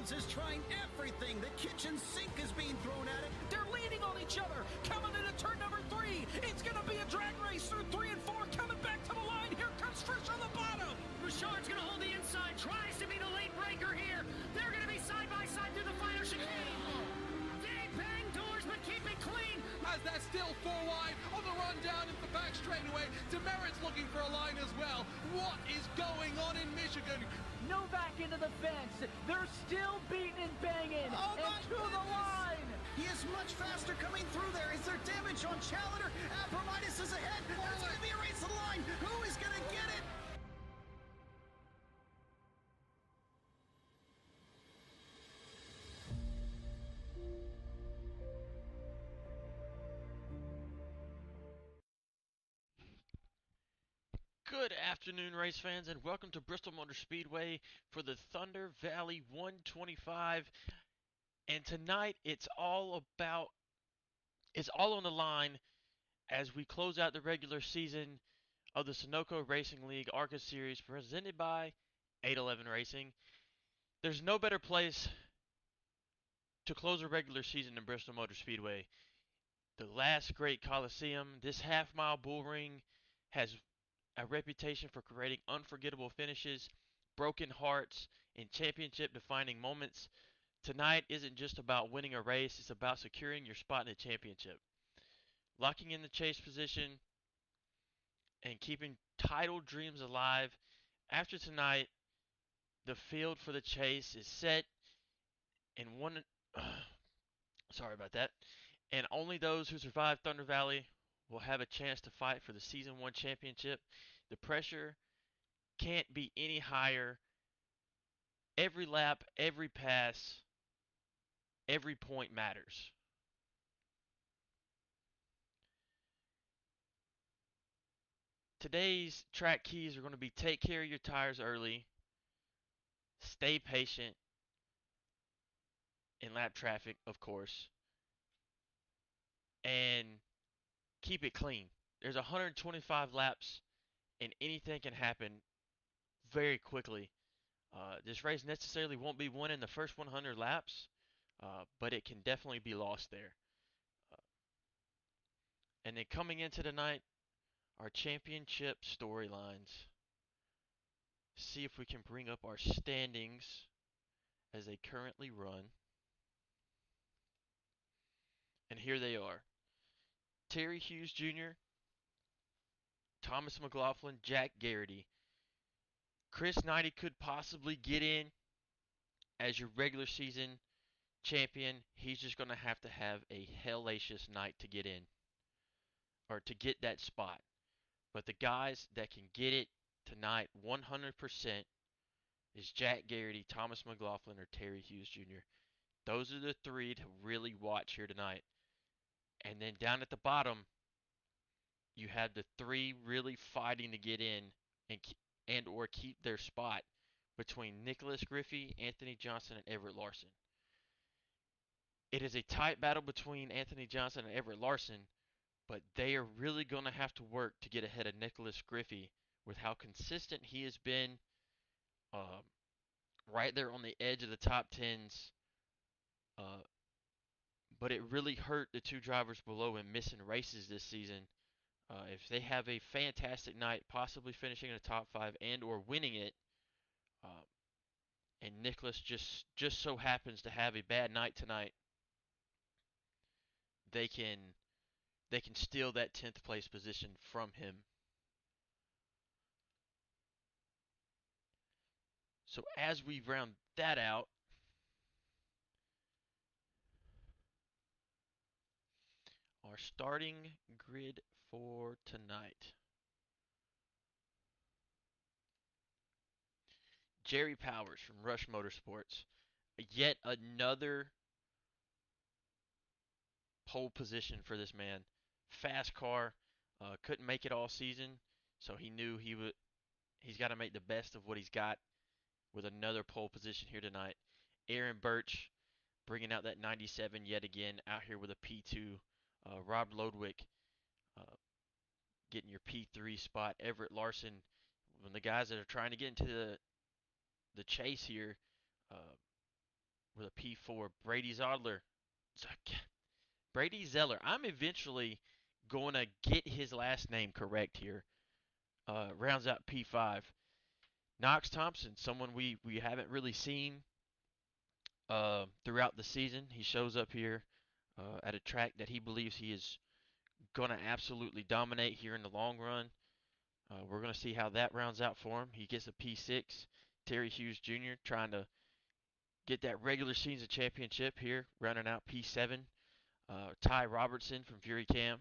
Williams is trying everything. The kitchen sink is being thrown at it. They're leaning on each other. Coming into turn number 3. It's going to be a drag race through 3 and 4. Coming back to the line. Here comes Trish on the bottom. Richard's going to hold the inside. Tries to be the late breaker here. They're going to be side by side through the final chicane. They bang doors, but keep it clean. As they're still 4 wide on the run down into the back straightaway. Demerit's looking for a line as well. What is going on in Michigan? Novak into the fence. They're still beating and banging. And to the line. He is much faster coming through there. Is there damage on Challenger? Abramitis is ahead. There's going to be a race to the line. Who is going to get it? Good afternoon, race fans, and welcome to Bristol Motor Speedway for the Thunder Valley 125. And tonight, it's all on the line as we close out the regular season of the Sunoco Racing League ARCA Series presented by 811 Racing. There's no better place to close a regular season than Bristol Motor Speedway. The Last Great Colosseum, this half-mile bull ring, has a reputation for creating unforgettable finishes, broken hearts, and championship-defining moments. Tonight isn't just about winning a race, it's about securing your spot in the championship. Locking in the chase position and keeping title dreams alive. After tonight, the field for the chase is set, and sorry about that. And only those who survive Thunder Valley will have a chance to fight for the Season 1 championship. The pressure can't be any higher. Every lap, every pass, every point matters. Today's track keys are going to be take care of your tires early, stay patient in lap traffic, of course, and keep it clean. There's 125 laps, and anything can happen very quickly. This race necessarily won't be won in the first 100 laps, but it can definitely be lost there. And then coming into tonight, our championship storylines. See if we can bring up our standings as they currently run. And here they are. Terry Hughes Jr., Thomas McLaughlin, Jack Garrity. Chris Knighty could possibly get in as your regular season champion. He's just going to have a hellacious night to get in, or to get that spot. But the guys that can get it tonight 100% is Jack Garrity, Thomas McLaughlin, or Terry Hughes Jr. Those are the three to really watch here tonight. And then down at the bottom, you have the three really fighting to get in and or keep their spot between Nicholas Griffey, Anthony Johnson, and Everett Larson. It is a tight battle between Anthony Johnson and Everett Larson, but they are really going to have to work to get ahead of Nicholas Griffey with how consistent he has been, right there on the edge of the top tens. But it really hurt the two drivers below him missing races this season. If they have a fantastic night, possibly finishing in the top 5 and or winning it, and Nicholas just so happens to have a bad night tonight, they can steal that 10th place position from him. So as we round that out, our starting grid for tonight. Jerry Powers from Rush Motorsports. Yet another pole position for this man. Fast car. Couldn't make it all season, so he knew he's got to make the best of what he's got with another pole position here tonight. Aaron Birch bringing out that 97 yet again, out here with a P2. Rob Lodwick getting your P3 spot. Everett Larson, when the guys that are trying to get into the chase here, with a P4. Brady Zodler. Brady Zeller. I'm eventually going to get his last name correct here. Rounds out P5. Knox Thompson, someone we haven't really seen throughout the season. He shows up here at a track that he believes he is going to absolutely dominate here in the long run. We're going to see how that rounds out for him. He gets a P6. Terry Hughes Jr. trying to get that regular season championship here, rounding out P7. Ty Robertson from Fury Cam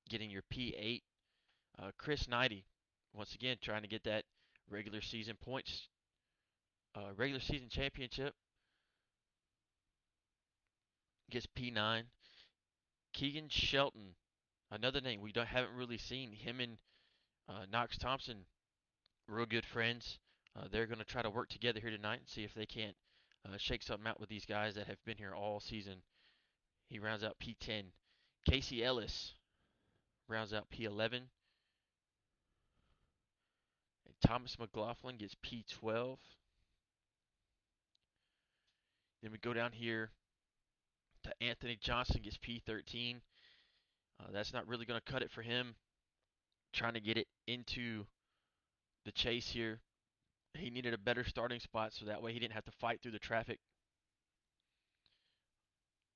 getting your P8. Chris Knighty, once again, trying to get that regular season points, regular season championship, gets P9. Keegan Shelton, another name we haven't really seen. Him and Knox Thompson, real good friends. They're going to try to work together here tonight and see if they can't shake something out with these guys that have been here all season. He rounds out P10. Casey Ellis rounds out P11. And Thomas McLaughlin gets P12. Then we go down here to Anthony Johnson gets P13. That's not really going to cut it for him. Trying to get it into the chase here. He needed a better starting spot so that way he didn't have to fight through the traffic.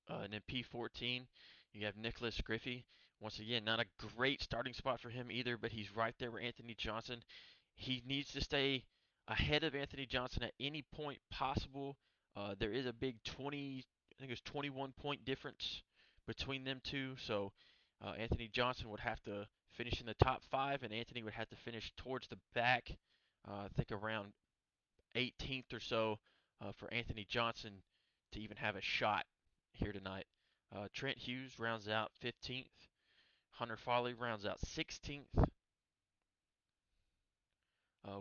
And then P14, you have Nicholas Griffey. Once again, not a great starting spot for him either, but he's right there with Anthony Johnson. He needs to stay ahead of Anthony Johnson at any point possible. There is a big 20, I think it's 21 point difference between them two. So Anthony Johnson would have to finish in the top 5, and Anthony would have to finish towards the back, I think around 18th or so, for Anthony Johnson to even have a shot here tonight. Trent Hughes rounds out 15th. Hunter Foley rounds out 16th.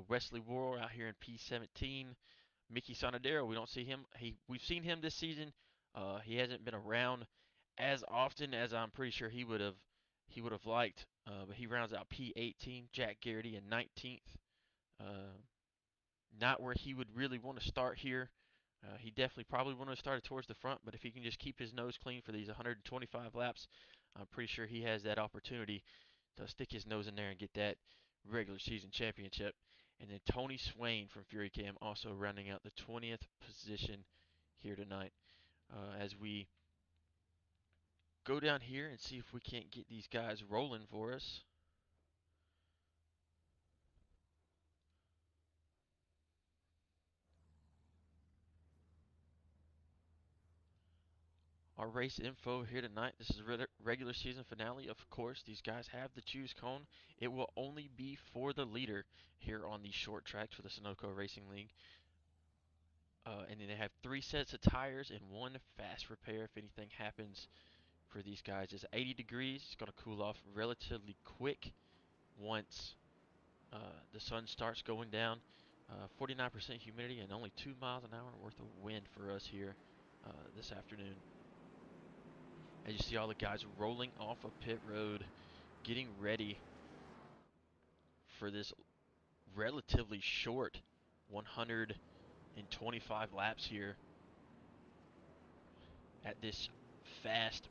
Wesley Worrell out here in P17. Mickey Sonadero, we don't see him. We've seen him this season. He hasn't been around as often as I'm pretty sure he would have liked. But he rounds out P18. Jack Garrity in 19th. Not where he would really want to start here. He definitely probably want to start towards the front, but if he can just keep his nose clean for these 125 laps, I'm pretty sure he has that opportunity to stick his nose in there and get that regular season championship. And then Tony Swain from Fury Cam also rounding out the 20th position here tonight. As we go down here and see if we can't get these guys rolling for us. Our race info here tonight. This is a regular season finale. Of course, these guys have the choose cone. It will only be for the leader here on these short tracks for the Sunoco Racing League. And then they have 3 sets of tires and 1 fast repair if anything happens for these guys. It's 80 degrees. It's going to cool off relatively quick once the sun starts going down. 49% humidity and only 2 miles an hour worth of wind for us here this afternoon. As you see all the guys rolling off a pit road, getting ready for this relatively short 125 laps here at this fast,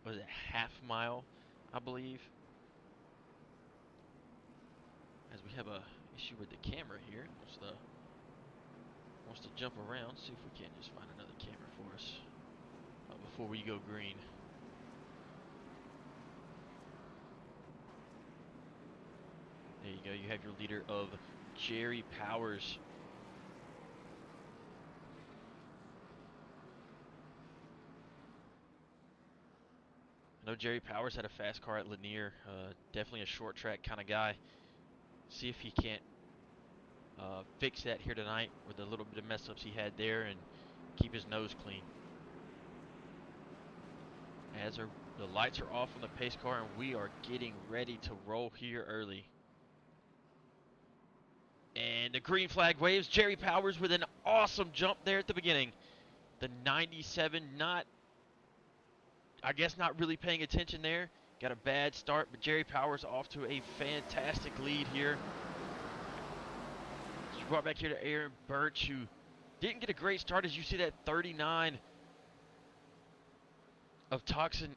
what is it, half mile, I believe. As we have a issue with the camera here, wants to jump around. See if we can't just find another camera for us before we go green. There you go. You have your leader of Jerry Powers. I know Jerry Powers had a fast car at Lanier. Definitely a short track kind of guy. See if he can't fix that here tonight with the little bit of mess ups he had there and keep his nose clean. As the lights are off on the pace car and we are getting ready to roll here early. And the green flag waves. Jerry Powers with an awesome jump there at the beginning. The 97 not really paying attention there. Got a bad start, but Jerry Powers off to a fantastic lead here. Brought back here to Aaron Birch, who Didn't get a great start as you see that 39 of Toxin,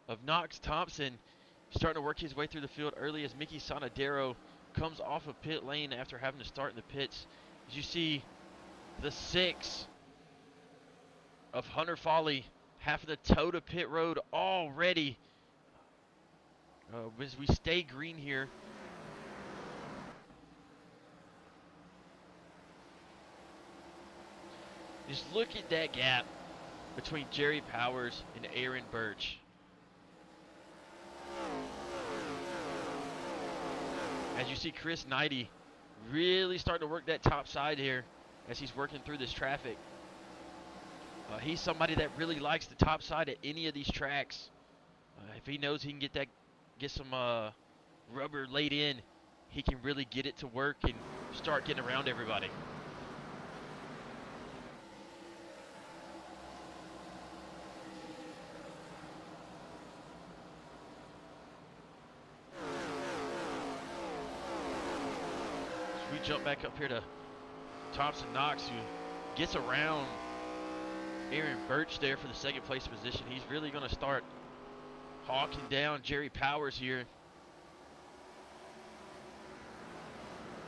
of Knox Thompson starting to work his way through the field early as Mickey Sonadero comes off of pit lane after having to start in the pits. As you see the 6 of Hunter Foley having to toe to pit road already. As we stay green here. Just look at that gap between Jerry Powers and Aaron Birch. As you see Chris Knighty really starting to work that top side here as he's working through this traffic. He's somebody that really likes the top side at any of these tracks. If he knows he can get some rubber laid in, he can really get it to work and start getting around everybody. We jump back up here to Thompson Knox, who gets around Aaron Birch there for the second place position. He's really going to start hawking down Jerry Powers here.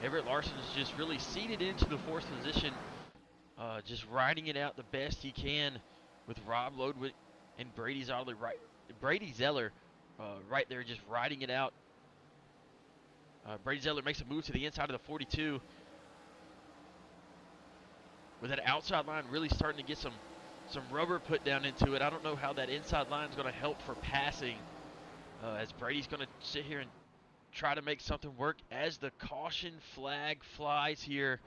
Everett Larson is just really seated into the 4th position, just riding it out the best he can with Rob Lodwick and Brady Zeller right there, just riding it out. Brady Zeller makes a move to the inside of the 42. With that outside line really starting to get some rubber put down into it. I don't know how that inside line is going to help for passing. As Brady's going to sit here and try to make something work as the caution flag flies here.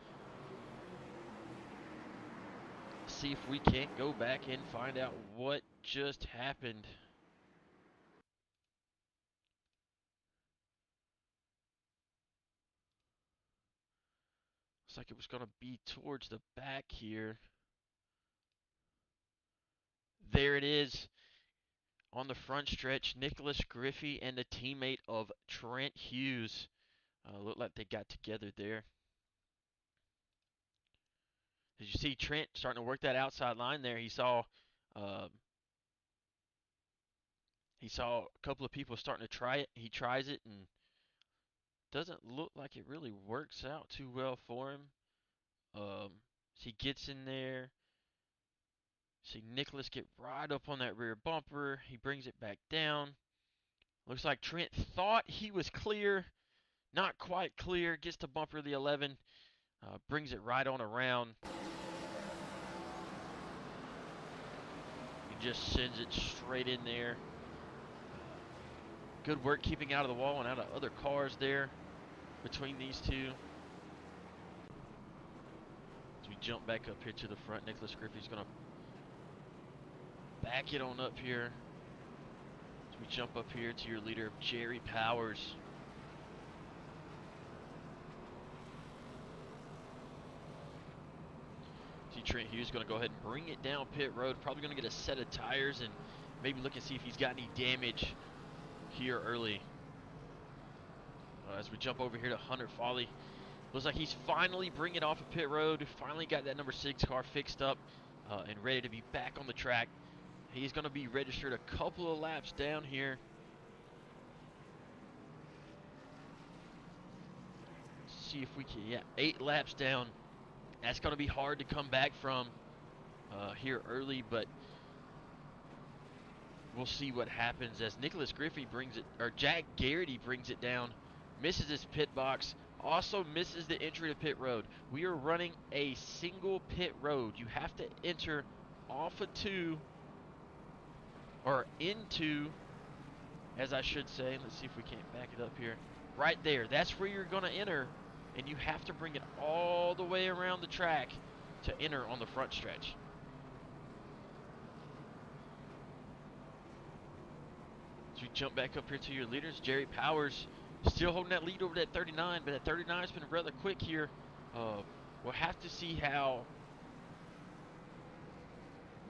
See if we can't go back and find out what just happened. Looks like it was going to be towards the back here. There it is on the front stretch. Nicholas Griffey and the teammate of Trent Hughes. Looked like they got together there. As you see Trent starting to work that outside line there, he saw a couple of people starting to try it. He tries it and doesn't look like it really works out too well for him. So he gets in there. See Nicholas get right up on that rear bumper. He brings it back down. Looks like Trent thought he was clear. Not quite clear. Gets to bumper the 11. Brings it right on around. He just sends it straight in there. Good work keeping out of the wall and out of other cars there between these two. As we jump back up here to the front, Nicholas Griffey's going to back it on up here. As we jump up here to your leader, Jerry Powers. See Trent Hughes going to go ahead and bring it down pit road. Probably going to get a set of tires and maybe look and see if he's got any damage here early. As we jump over here to Hunter Foley. Looks like he's finally bringing it off of pit road. Finally got that number 6 car fixed up and ready to be back on the track. He's going to be registered a couple of laps down here. Let's see if we can, 8 laps down. That's going to be hard to come back from here early, but we'll see what happens as Nicholas Griffey brings it, or Jack Garrity brings it down, misses his pit box, also misses the entry to pit road. We are running a single pit road. You have to enter off of 2, or into, as I should say. Let's see if we can't back it up here. Right there, that's where you're going to enter, and you have to bring it all the way around the track to enter on the front stretch. As we jump back up here to your leaders, Jerry Powers still holding that lead over that 39, but that 39 has been rather quick here. We'll have to see how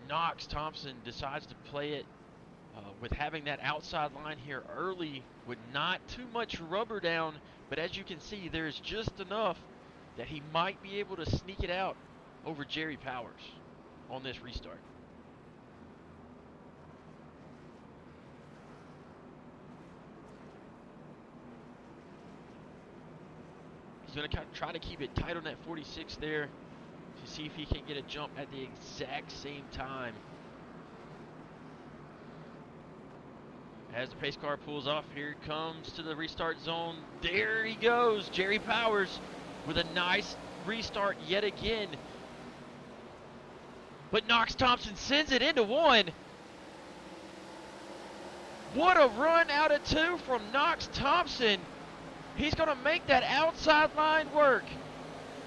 Knox Thompson decides to play it with having that outside line here early with not too much rubber down, but as you can see, there's just enough that he might be able to sneak it out over Jerry Powers on this restart. He's going to try to keep it tight on that 46 there to see if he can get a jump at the exact same time. As the pace car pulls off, here he comes to the restart zone. There he goes, Jerry Powers with a nice restart yet again. But Knox Thompson sends it into one. What a run out of two from Knox Thompson. He's going to make that outside line work.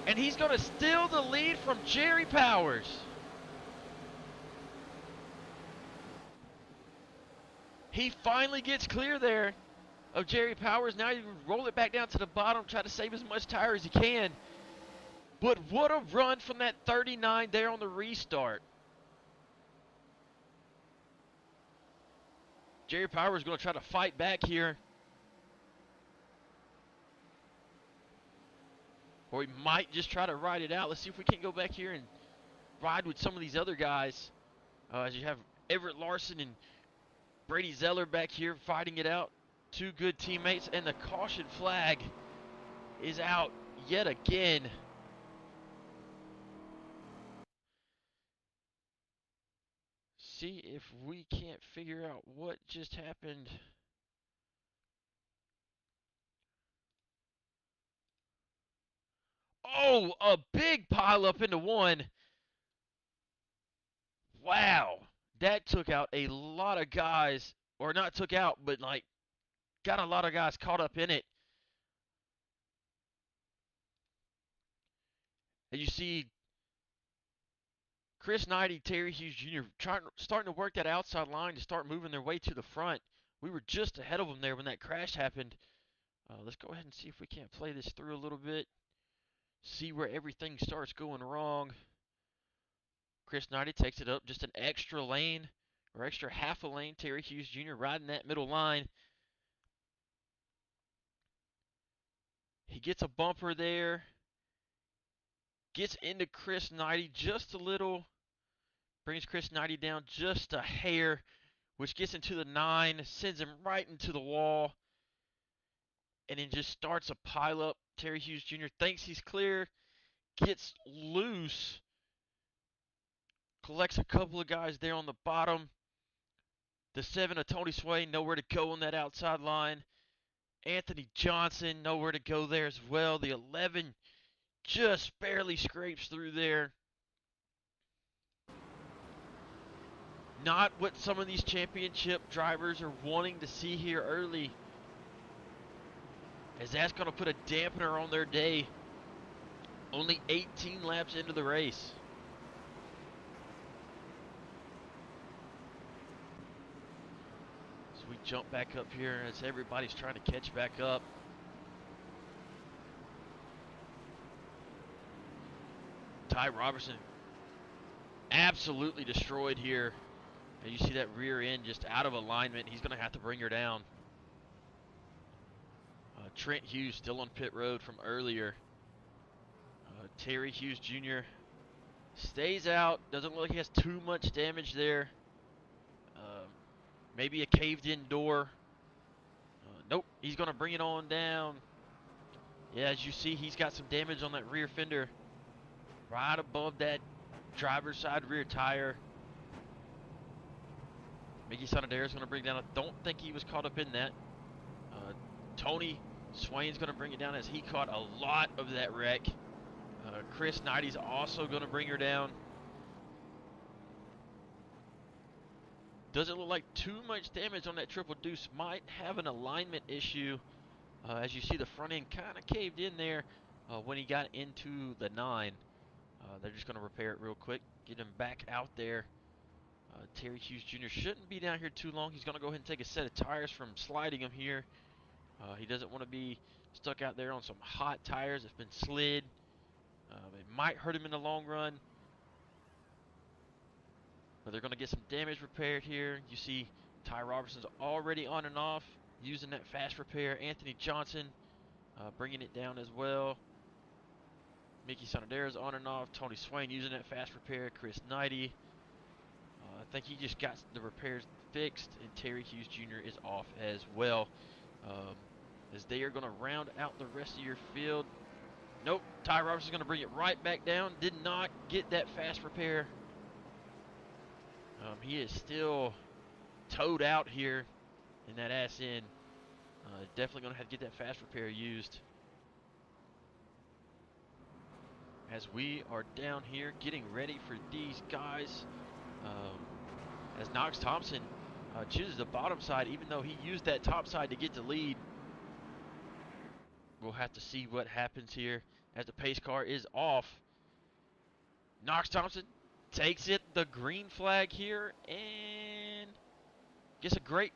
And he's going to steal the lead from Jerry Powers. He finally gets clear there of Jerry Powers. Now you roll it back down to the bottom, try to save as much tire as you can. But what a run from that 39 there on the restart. Jerry Powers is going to try to fight back here. Or he might just try to ride it out. Let's see if we can't go back here and ride with some of these other guys. As you have Everett Larson and Brady Zeller back here fighting it out. Two good teammates, and the caution flag is out yet again. See if we can't figure out what just happened. Oh, a big pile up into one. Wow. That took out a lot of guys, or not took out, but like got a lot of guys caught up in it. And you see Chris Knighty, Terry Hughes Jr. starting to work that outside line to start moving their way to the front. We were just ahead of them there when that crash happened. Let's go ahead and see if we can't play this through a little bit. See where everything starts going wrong. Chris Knighty takes it up just an extra lane, or extra half a lane. Terry Hughes Jr. riding that middle line. He gets a bumper there. Gets into Chris Knighty just a little. Brings Chris Knighty down just a hair, which gets into the 9, sends him right into the wall, and then just starts a pile up. Terry Hughes Jr. thinks he's clear, gets loose, collects a couple of guys there on the bottom. The 7 of Tony Sway, nowhere to go on that outside line. Anthony Johnson, nowhere to go there as well. The 11 just barely scrapes through there. Not what some of these championship drivers are wanting to see here early, as that's going to put a dampener on their day. Only 18 laps into the race. So we jump back up here as everybody's trying to catch back up. Ty Robertson absolutely destroyed here. And you see that rear end just out of alignment. He's going to have to bring her down. Trent Hughes still on pit road from earlier. Terry Hughes Jr. stays out. Doesn't look like he has too much damage there. Maybe a caved in door. Nope, he's going to bring it on down. Yeah, as you see, he's got some damage on that rear fender. Right above that driver's side rear tire. Mickey Sonadera is going to bring down. I don't think he was caught up in that. Tony Swain's going to bring it down as he caught a lot of that wreck. Chris Knighty's also going to bring her down. Doesn't look like too much damage on that triple deuce. Might have an alignment issue. As you see, the front end kind of caved in there when he got into the 9. They're just going to repair it real quick. Get him back out there. Terry Hughes Jr. shouldn't be down here too long. He's going to go ahead and take a set of tires from sliding him here. He doesn't want to be stuck out there on some hot tires that's been slid. It might hurt him in the long run. But they're going to get some damage repaired here. You see Ty Robertson's already on and off using that fast repair. Anthony Johnson bringing it down as well. Mickey Sonadera's on and off. Tony Swain using that fast repair. Chris Knighty. I think he just got the repairs fixed, and Terry Hughes Jr. is off as well. As they are going to round out the rest of your field. Nope, Ty Roberts is going to bring it right back down. Did not get that fast repair. He is still towed out here in that ass end. Definitely going to have to get that fast repair used. As we are down here getting ready for these guys. As Knox Thompson chooses the bottom side, even though he used that top side to get the lead. We'll have to see what happens here as the pace car is off. Knox Thompson takes it, the green flag here, and gets a great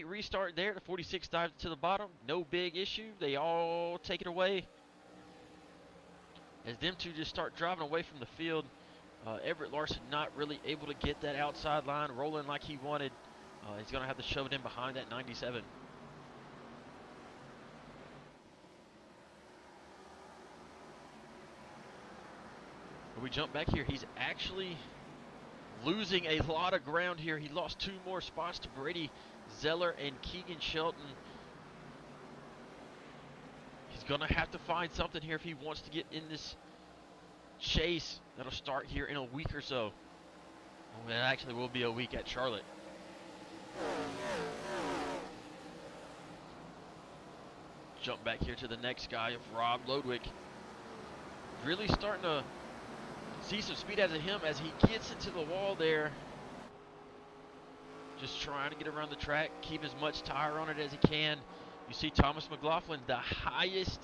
restart there. The 46 dives to the bottom, no big issue. They all take it away. As them two just start driving away from the field. Everett Larson not really able to get that outside line rolling like he wanted. He's going to have to shove it in behind that 97. When we jump back here, he's actually losing a lot of ground here. He lost 2 more spots to Brady Zeller and Keegan Shelton. He's going to have to find something here if he wants to get in this chase that'll start here in a week or so. Well, it actually will be a week at Charlotte. Jump back here to the next guy of Rob Lodwick. Really starting to see some speed out of him as he gets into the wall there. Just trying to get around the track, keep as much tire on it as he can. You see Thomas McLaughlin, the highest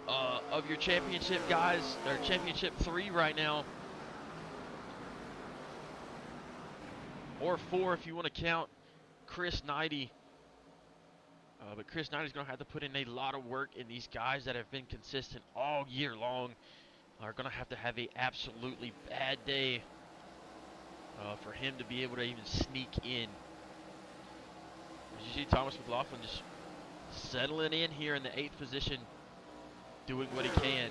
of your championship guys, or championship 3 right now. Or 4 if you want to count Chris Knighty. But Chris Knighty's going to have to put in a lot of work, and these guys that have been consistent all year long are going to have a absolutely bad day for him to be able to even sneak in. As you see Thomas McLaughlin just settling in here in the 8th position, doing what he can.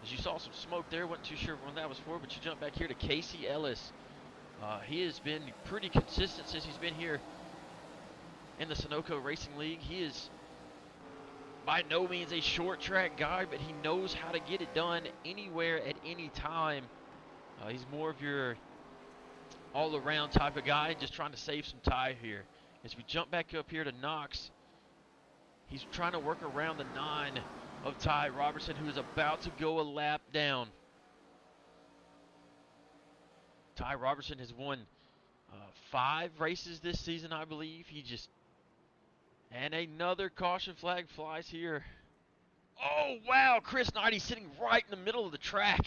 As you saw some smoke there, wasn't too sure when that was for, but you jump back here to Casey Ellis. He has been pretty consistent since he's been here in the Sunoco Racing League. He is by no means a short track guy, but he knows how to get it done anywhere at any time. He's more of your all-around type of guy, just trying to save some tire here. As we jump back up here to Knox, he's trying to work around the 9 of Ty Robertson, who is about to go a lap down. Ty Robertson has won 5 races this season, I believe. And another caution flag flies here. Oh, wow, Chris Knighty sitting right in the middle of the track.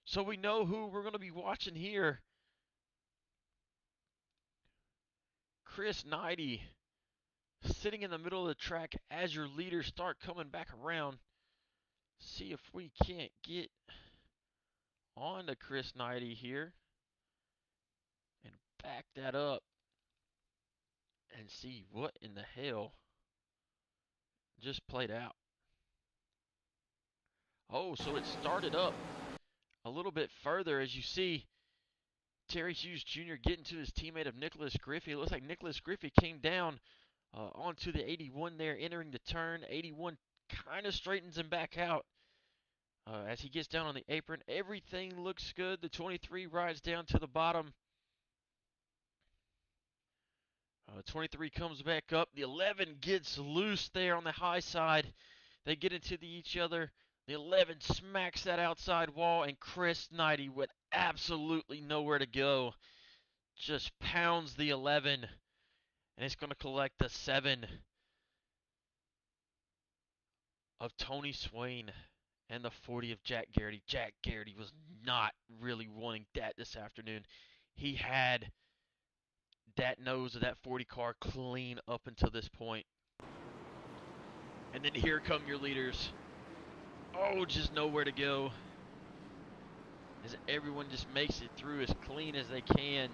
So we know who we're going to be watching here. Chris Knighty sitting in the middle of the track as your leaders start coming back around. See if we can't get on to Chris Knighty here and back that up and see what in the hell just played out. Oh, so it started up a little bit further. As you see Terry Hughes Jr. getting to his teammate of Nicholas Griffey. It looks like Nicholas Griffey came down onto the 81 there, entering the turn. 81 kind of straightens him back out. As he gets down on the apron, everything looks good. The 23 rides down to the bottom. 23 comes back up. The 11 gets loose there on the high side. They get into each other. The 11 smacks that outside wall, and Chris Knighty with absolutely nowhere to go just pounds the 11, and it's going to collect the 7 of Tony Swain and the 40 of Jack Garrity. Jack Garrity was not really wanting that this afternoon. He had that nose of that 40 car clean up until this point. And then here come your leaders. Oh, just nowhere to go. As everyone just makes it through as clean as they can.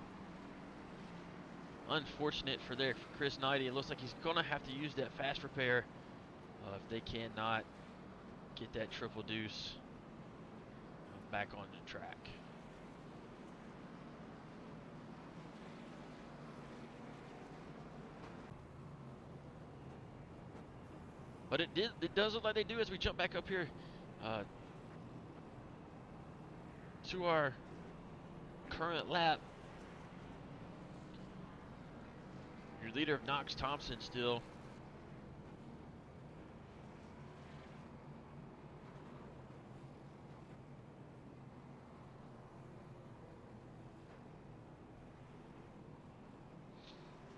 unfortunate for Chris Knighty. It looks like he's going to have to use that fast repair if they cannot get that triple deuce back on the track. But it does look like they do as we jump back up here to our current lap. Your leader of Knox Thompson still.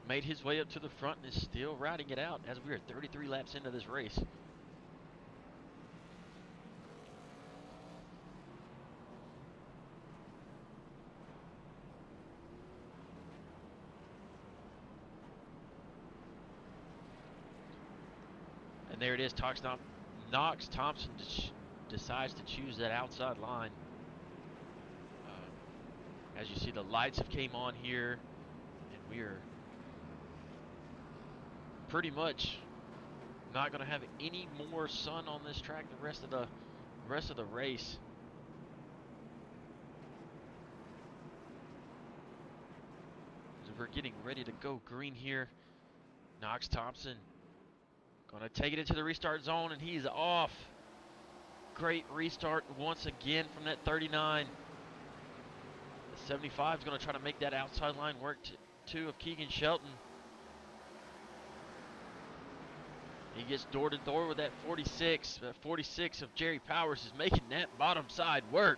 Made his way up to the front and is still riding it out as we are 33 laps into this race. And there it is. Knox Thompson decides to choose that outside line. As you see, the lights have came on here, and we are pretty much not going to have any more sun on this track the rest of the race. So we're getting ready to go green here. Knox Thompson going to take it into the restart zone, and he's off. Great restart once again from that 39. The 75 is going to try to make that outside line work too of Keegan Shelton. He gets door to door with that 46. That 46 of Jerry Powers is making that bottom side work.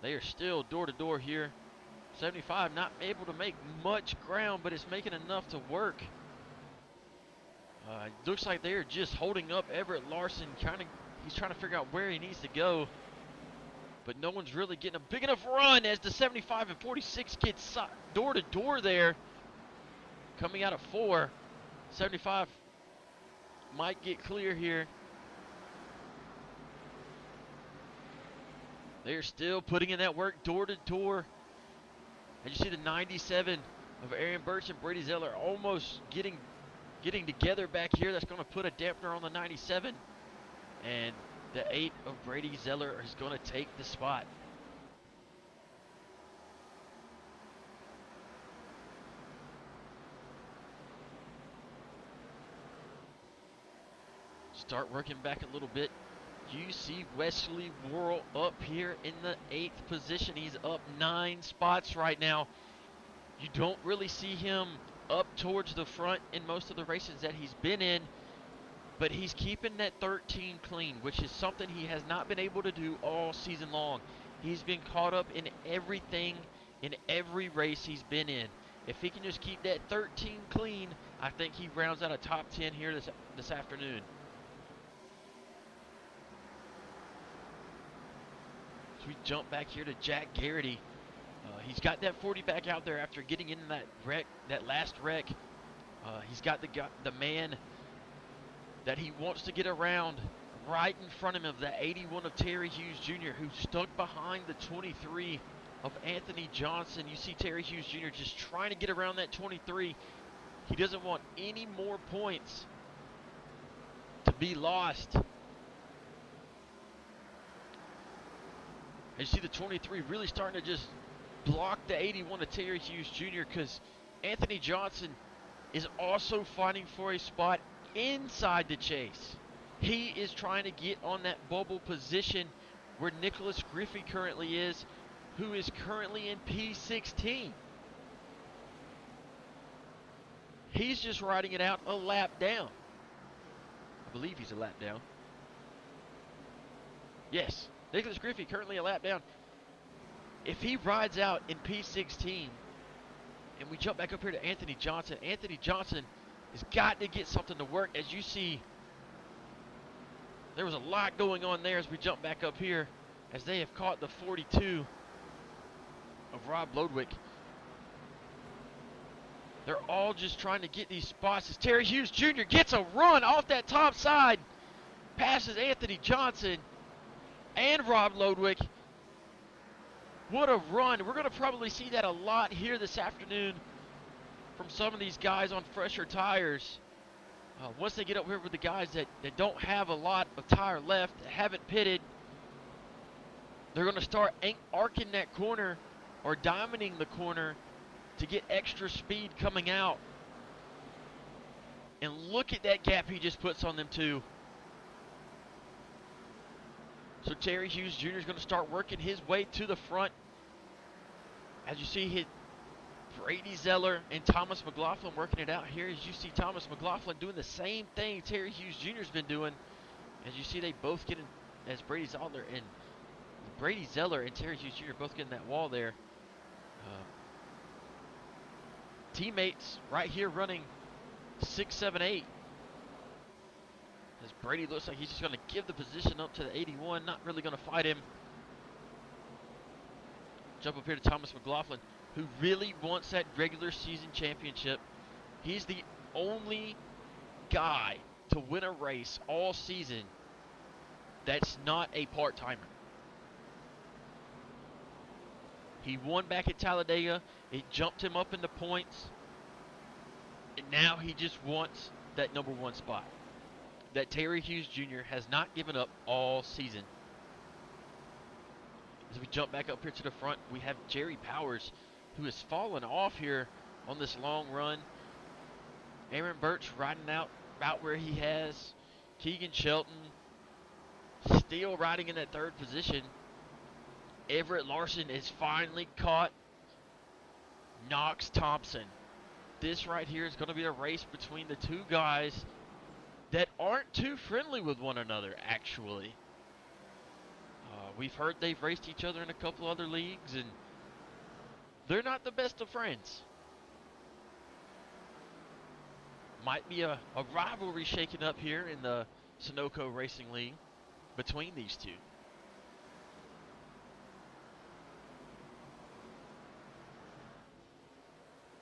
They are still door to door here. 75 not able to make much ground, but it's making enough to work. It looks like they're just holding up Everett Larson. He's trying to figure out where he needs to go, but no one's really getting a big enough run as the 75 and 46 gets door to door there. Coming out of 4, 75 might get clear here. They're still putting in that work door to door. And you see the 97 of Aaron Birch and Brady Zeller almost getting together back here. That's going to put a dampener on the 97. And the 8 of Brady Zeller is going to take the spot. Start working back a little bit. You see Wesley Worrell up here in the 8th position. He's up 9 spots right now. You don't really see him up towards the front in most of the races that he's been in, but he's keeping that 13 clean, which is something he has not been able to do all season long. He's been caught up in everything in every race he's been in. If he can just keep that 13 clean, I think he rounds out a top 10 here this afternoon. So we jump back here to Jack Garrity. He's got that 40 back out there after getting into that last wreck. He's got the man that he wants to get around right in front of him, the 81 of Terry Hughes Jr., who stuck behind the 23 of Anthony Johnson. You see Terry Hughes Jr. just trying to get around that 23. He doesn't want any more points to be lost. And you see the 23 really starting to just block the 81 of Terry Hughes Jr. because Anthony Johnson is also fighting for a spot inside the chase. He is trying to get on that bubble position where Nicholas Griffey currently is, who is currently in P16. He's just riding it out a lap down. I believe he's a lap down. Yes, Nicholas Griffey currently a lap down. If he rides out in P16, and we jump back up here to Anthony Johnson has got to get something to work. As you see, there was a lot going on there as we jump back up here, as they have caught the 42 of Rob Lodwick. They're all just trying to get these spots as Terry Hughes Jr. gets a run off that top side. Passes Anthony Johnson and Rob Lodwick. What a run. We're going to probably see that a lot here this afternoon from some of these guys on fresher tires. Once they get up here with the guys that don't have a lot of tire left, that haven't pitted, they're going to start arcing that corner or diamonding the corner to get extra speed coming out. And look at that gap he just puts on them too. So Terry Hughes Jr. is going to start working his way to the front. As you see Brady Zeller and Thomas McLaughlin working it out here. As you see Thomas McLaughlin doing the same thing Terry Hughes Jr. has been doing. As you see they both get in, as Brady Zeller and Terry Hughes Jr. both getting that wall there. Teammates right here running 6, 7, 8. As Brady looks like he's just going to give the position up to the 81, not really going to fight him. Jump up here to Thomas McLaughlin, who really wants that regular season championship. He's the only guy to win a race all season that's not a part-timer. He won back at Talladega. It jumped him up into points. And now he just wants that number 1 spot that Terry Hughes Jr. has not given up all season. As we jump back up here to the front, we have Jerry Powers, who has fallen off here on this long run. Aaron Birch riding out about where he has. Keegan Shelton still riding in that 3rd position. Everett Larson is finally caught Knox Thompson. This right here is going to be a race between the 2 guys that aren't too friendly with one another, actually. We've heard they've raced each other in a couple other leagues, and they're not the best of friends. Might be a rivalry shaking up here in the Sunoco Racing League between these 2.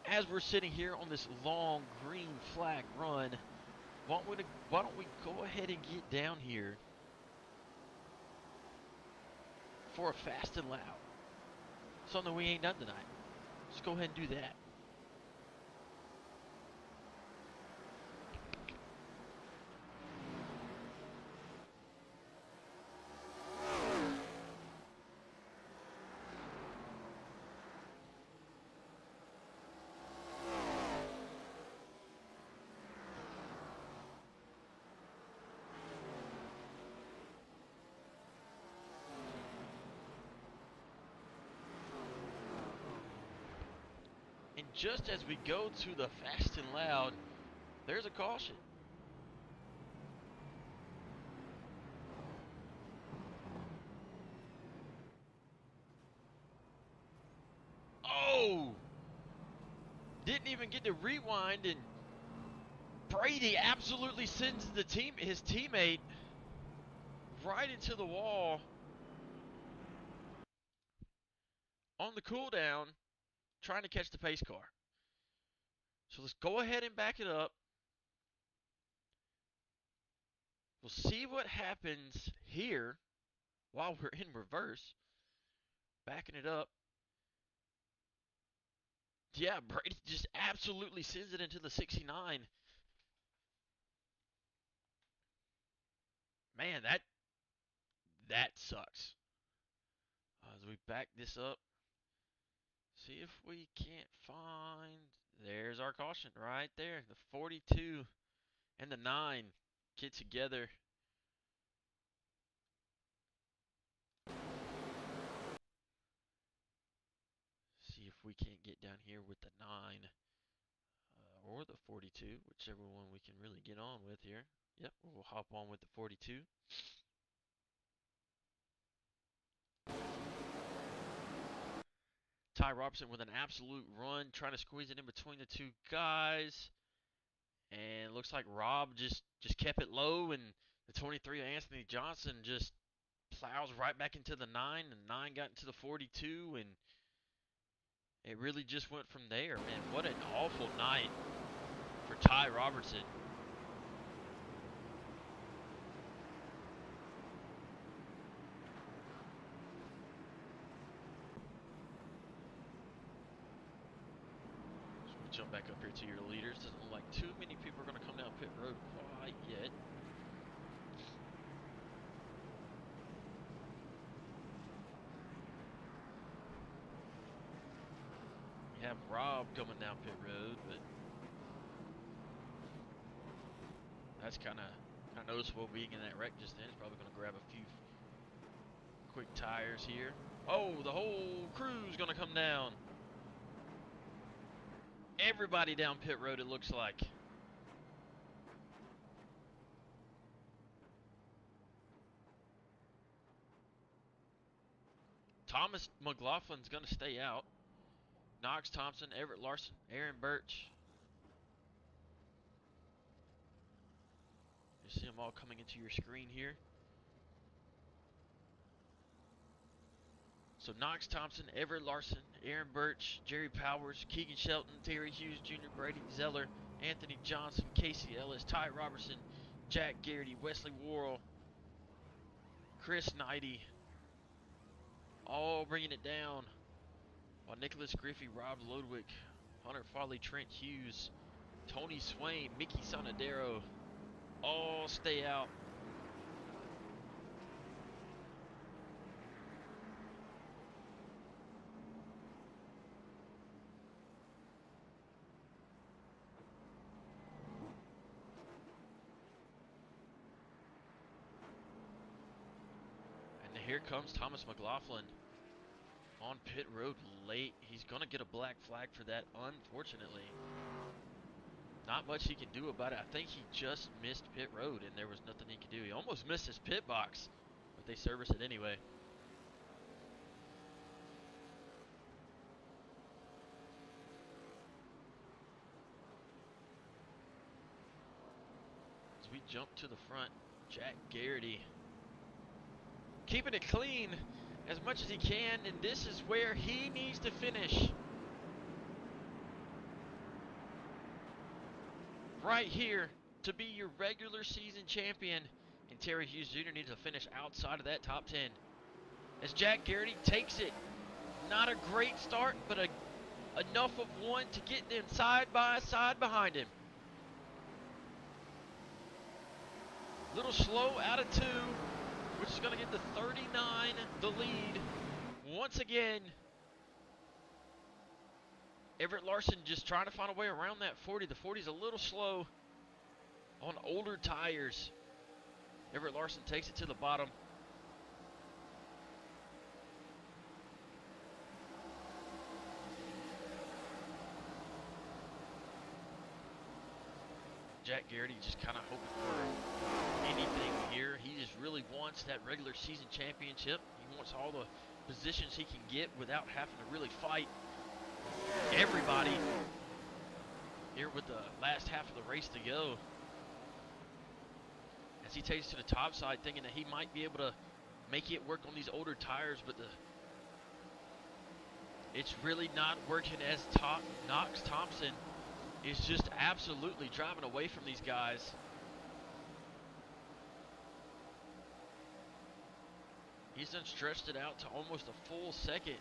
As we're sitting here on this long green flag run, why don't we go ahead and get down here for a fast and loud. Something we ain't done tonight. Let's go ahead and do that. And just as we go to the fast and loud, there's a caution. Oh! Didn't even get to rewind, and Brady absolutely sends his teammate right into the wall on the cool down, trying to catch the pace car. So let's go ahead and back it up. We'll see what happens here while we're in reverse. Backing it up. Yeah, Brady just absolutely sends it into the 69. Man, that sucks. As we back this up, see if we can't find. There's our caution right there. The 42 and the 9 get together. See if we can't get down here with the 9 or the 42, whichever one we can really get on with here. Yep, we'll hop on with the 42. Ty Robertson with an absolute run, trying to squeeze it in between the 2 guys. And it looks like Rob just kept it low, and the 23 Anthony Johnson just plows right back into the 9, and 9 got into the 42, and it really just went from there, man. What an awful night for Ty Robertson. So we'll jump back up here to your leaders. Doesn't look like too many people are going to come down pit road quite yet. We have Rob coming down pit road, but that's kind of noticeable being in that wreck just then. He's probably going to grab a few quick tires here. Oh, the whole crew's going to come down. Everybody down pit road, it looks like. Thomas McLaughlin's going to stay out. Knox Thompson, Everett Larson, Aaron Birch. You see them all coming into your screen here. So Knox Thompson, Everett Larson, Aaron Birch, Jerry Powers, Keegan Shelton, Terry Hughes Jr., Brady Zeller, Anthony Johnson, Casey Ellis, Ty Robertson, Jack Garrity, Wesley Worrell, Chris Knighty, all bringing it down. While Nicholas Griffey, Rob Lodwick, Hunter Farley, Trent Hughes, Tony Swain, Mickey Sonadero, all stay out. And here comes Thomas McLaughlin on pit road late. He's going to get a black flag for that, unfortunately. Not much he can do about it. I think he just missed pit road, and there was nothing he could do. He almost missed his pit box, but they service it anyway. As we jump to the front, Jack Garrity keeping it clean as much as he can, and this is where he needs to finish. Right here to be your regular season champion, and Terry Hughes Jr. needs to finish outside of that top 10. As Jack Garrity takes it, not a great start, but enough of one to get them side by side behind him. Little slow out of 2, which is going to get the 39 the lead once again. Everett Larson just trying to find a way around that 40. The 40 is a little slow on older tires. Everett Larson takes it to the bottom. Jack Garrity just kind of hoping for anything here. He just really wants that regular season championship. He wants all the positions he can get without having to really fight everybody here with the last half of the race to go. As he takes to the top side, thinking that he might be able to make it work on these older tires, but it's really not working, as Knox Thompson is just absolutely driving away from these guys. He's done stretched it out to almost a full second.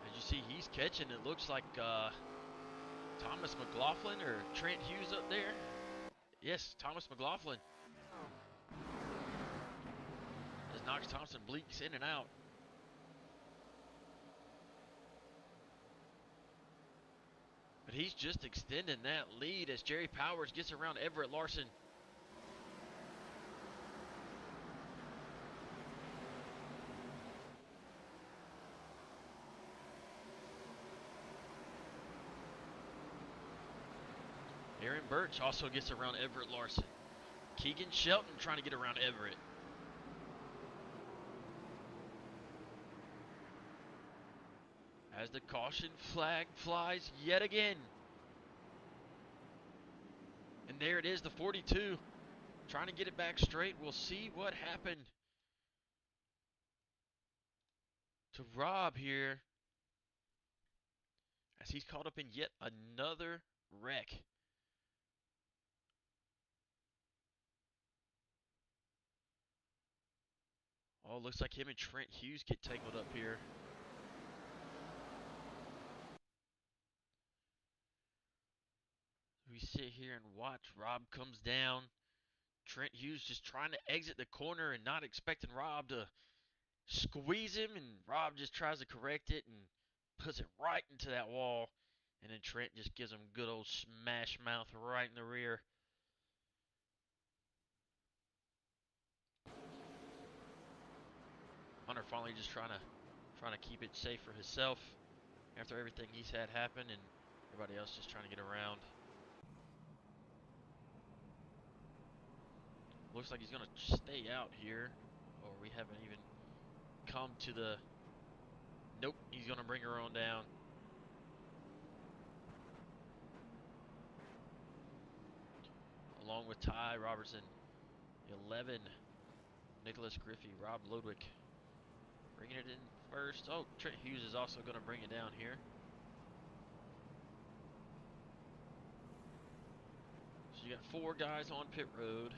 As you see, he's catching, it looks like Thomas McLaughlin or Trent Hughes up there. Yes, Thomas McLaughlin. As Knox Thompson blinks in and out. But he's just extending that lead as Jerry Powers gets around Everett Larson. Aaron Birch also gets around Everett Larson. Keegan Shelton trying to get around Everett. As the caution flag flies yet again. And there it is, the 42. Trying to get it back straight. We'll see what happened. to Rob here as he's caught up in yet another wreck. Oh, looks like him and Trent Hughes get tangled up here. We sit here and watch. Rob comes down. Trent Hughes just trying to exit the corner and not expecting Rob to squeeze him, and Rob just tries to correct it and puts it right into that wall. And then Trent just gives him a good old smash mouth right in the rear. Hunter finally just trying to keep it safe for himself after everything he's had happen, and everybody else just trying to get around. Looks like he's gonna stay out here, or we haven't even come to the. Nope, he's gonna bring her on down. Along with Ty Robertson, 11, Nicholas Griffey, Rob Ludwig bringing it in first. Oh, Trent Hughes is also going to bring it down here. So you got 4 guys on pit road.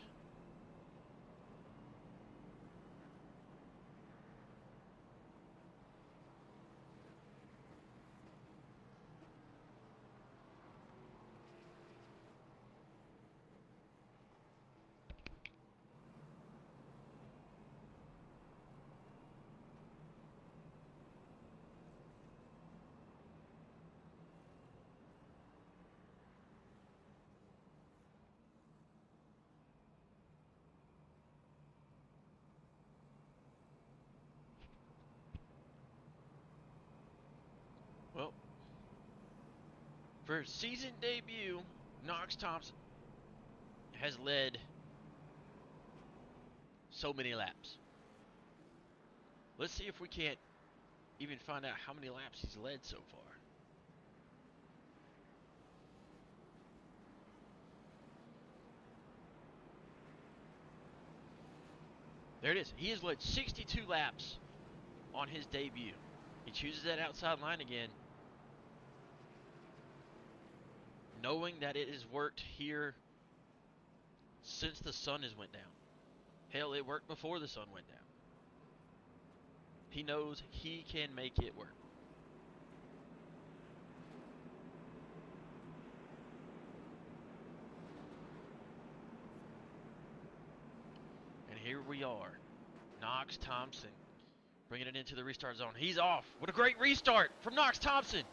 Well, for his season debut, Knox Thompson has led so many laps. Let's see if we can't even find out how many laps he's led so far. There it is. He has led 62 laps on his debut. He chooses that outside line again, knowing that it has worked here since the sun has went down. Hell, it worked before the sun went down. He knows he can make it work. And here we are. Knox Thompson bringing it into the restart zone. He's off. What a great restart from Knox Thompson.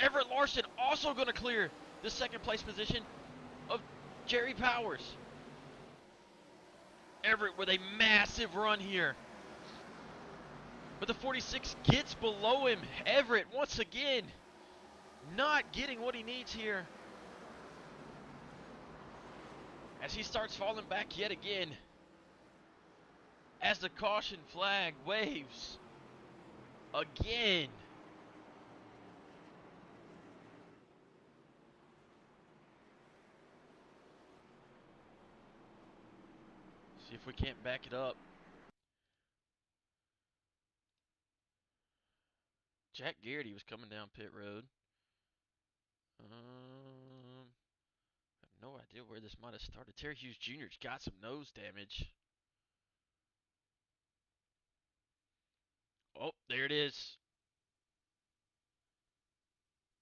Everett Larson also going to clear the second place position of Jerry Powers. Everett with a massive run here. But the 46 gets below him. Everett once again not getting what he needs here, as he starts falling back yet again, as the caution flag waves again. See if we can't back it up. Jack Garrity was coming down pit road. I have no idea where this might have started. Terry Hughes Jr.'s got some nose damage. Oh, there it is.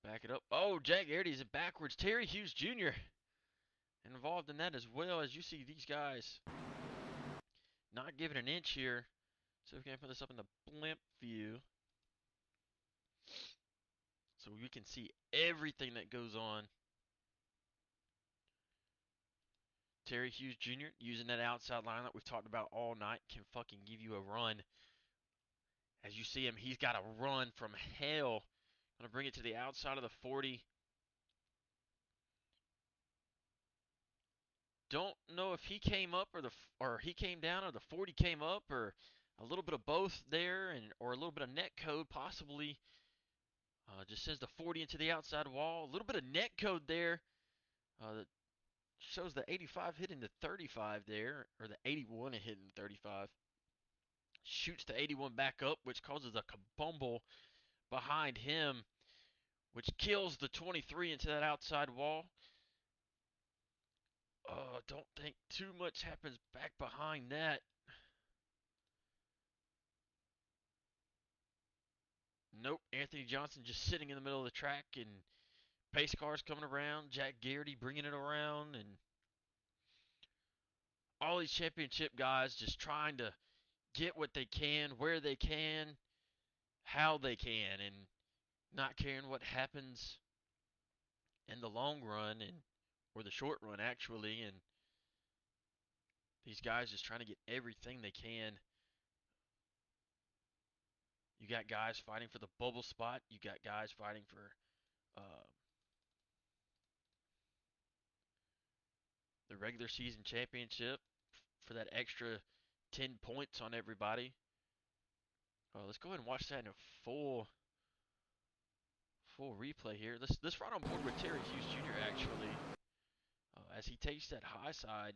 Back it up. Oh, Jack Garrity's backwards. Terry Hughes Jr. involved in that as well, as you see these guys not giving an inch here. So we can put this up in the blimp view, so we can see everything that goes on. Terry Hughes Jr. using that outside line that we've talked about all night can fucking give you a run. As you see him, he's got a run from hell. Gonna bring it to the outside of the 40. Don't know if he came up or he came down, or the 40 came up, or a little bit of both there, and or a little bit of net code possibly. Just says the 40 into the outside wall. A little bit of net code there. That shows the 85 hitting the 35 there, or the 81 hitting the 35. Shoots the 81 back up, which causes a kabumble behind him, which kills the 23 into that outside wall. Don't think too much happens back behind that. Nope, Anthony Johnson just sitting in the middle of the track, and pace cars coming around, Jack Garrity bringing it around, and all these championship guys just trying to get what they can, where they can, how they can, and not caring what happens in the long run or the short run actually, and these guys just trying to get everything they can. You got guys fighting for the bubble spot. You got guys fighting for the regular season championship for that extra 10 points on everybody. Let's go ahead and watch that in a full replay here. Let's run on board with Terry Hughes Jr. actually, as he takes that high side.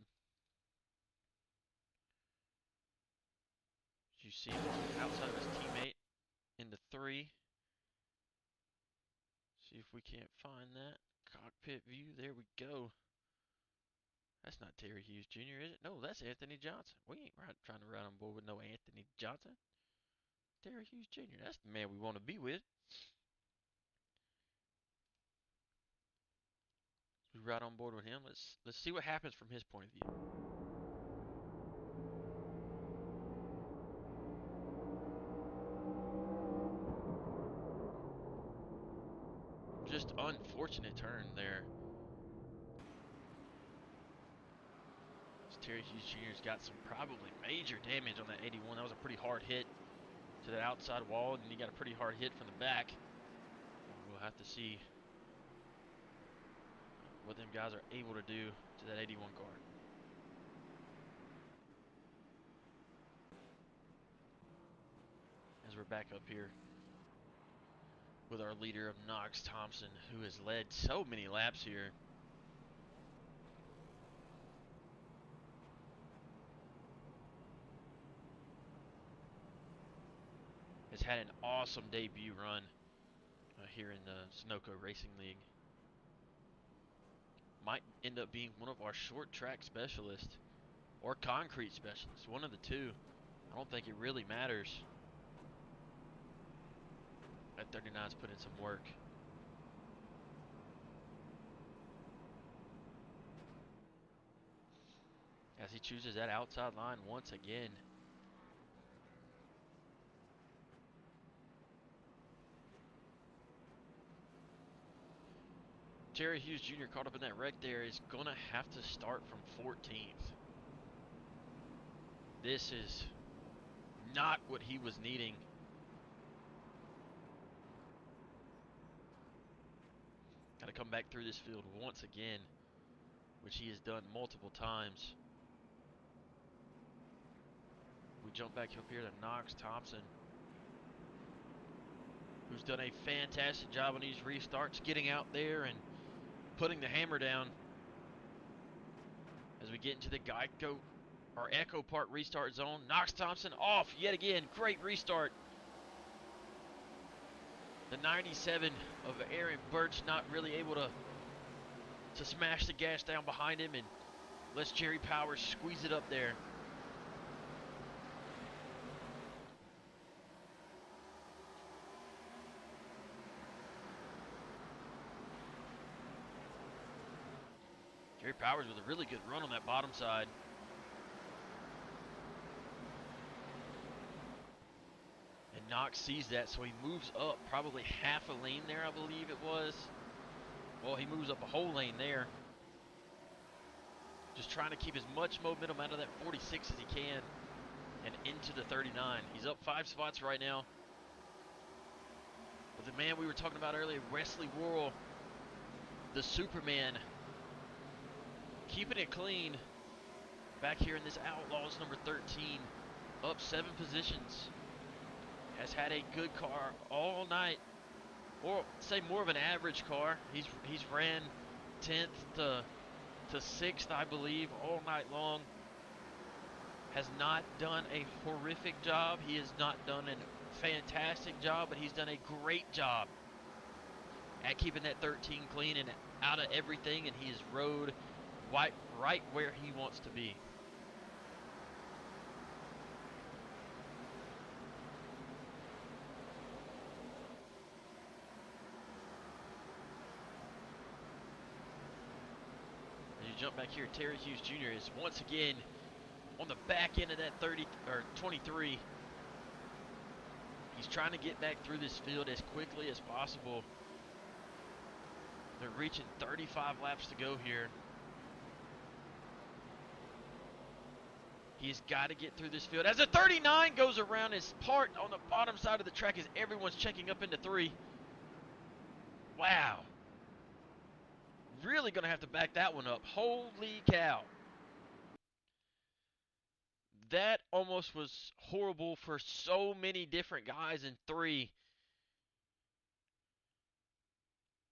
You see him outside of his teammate in the 3. See if we can't find that cockpit view. There we go. That's not Terry Hughes Jr., is it? No, that's Anthony Johnson. We ain't trying to ride on board with no Anthony Johnson. Terry Hughes Jr., that's the man we want to be with. We ride on board with him. Let's see what happens from his point of view. Just unfortunate turn there. Terry Hughes Jr.'s got some probably major damage on that 81. That was a pretty hard hit to that outside wall, and he got a pretty hard hit from the back. We'll have to see what them guys are able to do to that 81 car. As we're back up here with our leader of Knox Thompson, who has led so many laps here. Has had an awesome debut run here in the Sunoco Racing League. Might end up being one of our short track specialists or concrete specialists, one of the two. I don't think it really matters. That 39's put in some work. As he chooses that outside line once again. Terry Hughes Jr. caught up in that wreck there is going to have to start from 14th. This is not what he was needing. Got to come back through this field once again, which he has done multiple times. We jump back up here to Knox Thompson, who's done a fantastic job on these restarts, getting out there and putting the hammer down. As we get into the Geico or Echo Park restart zone, Knox Thompson off yet again. Great restart. The 97 of Aaron Birch not really able to smash the gas down behind him, and lets Jerry Powers squeeze it up there. Jerry Powers with a really good run on that bottom side. And Knox sees that, so he moves up probably half a lane there, I believe it was. Well, he moves up a whole lane there. Just trying to keep as much momentum out of that 46 as he can and into the 39. He's up 5 spots right now. But the man we were talking about earlier, Wesley Worrell, the Superman, keeping it clean back here in this Outlaws number 13, up 7 positions. Has had a good car all night, or say more of an average car. He's ran 10th to 6th, I believe, all night long. has not done a horrific job. He has not done a fantastic job, but he's done a great job at keeping that 13 clean and out of everything, and he is rode right where he wants to be. As you jump back here, Terry Hughes Jr. is once again on the back end of that 30 or 23. He's trying to get back through this field as quickly as possible. They're reaching 35 laps to go here. He's got to get through this field. As the 39 goes around his part on the bottom side of the track as everyone's checking up into 3. Wow. Really going to have to back that one up. Holy cow. That almost was horrible for so many different guys in 3.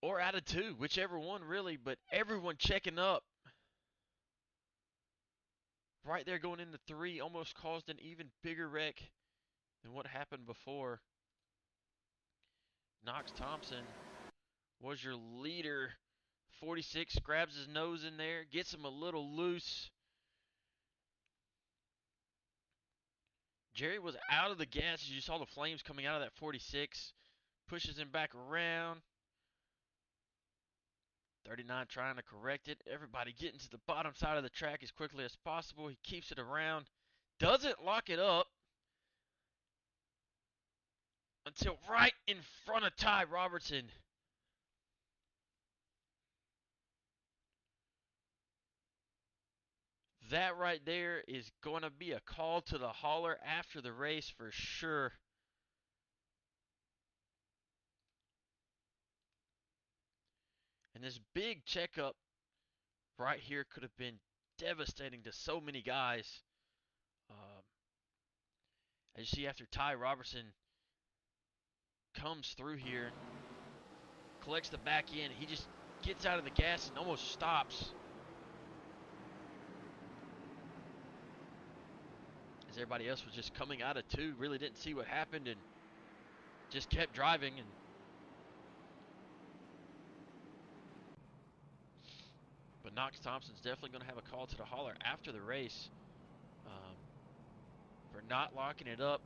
Or out of 2, whichever one really, but everyone checking up. Right there going into 3 almost caused an even bigger wreck than what happened before. Knox Thompson was your leader. 46 grabs his nose in there, gets him a little loose. Jerry was out of the gas as you saw the flames coming out of that 46. Pushes him back around. 39 trying to correct it. Everybody getting to the bottom side of the track as quickly as possible. He keeps it around. Doesn't lock it up until right in front of Ty Robertson. That right there is going to be a call to the hauler after the race for sure. And this big checkup right here could have been devastating to so many guys. As you see, after Ty Robertson comes through here, collects the back end, he just gets out of the gas and almost stops. As everybody else was just coming out of 2, really didn't see what happened and just kept driving. But Knox Thompson's definitely going to have a call to the hauler after the race for not locking it up,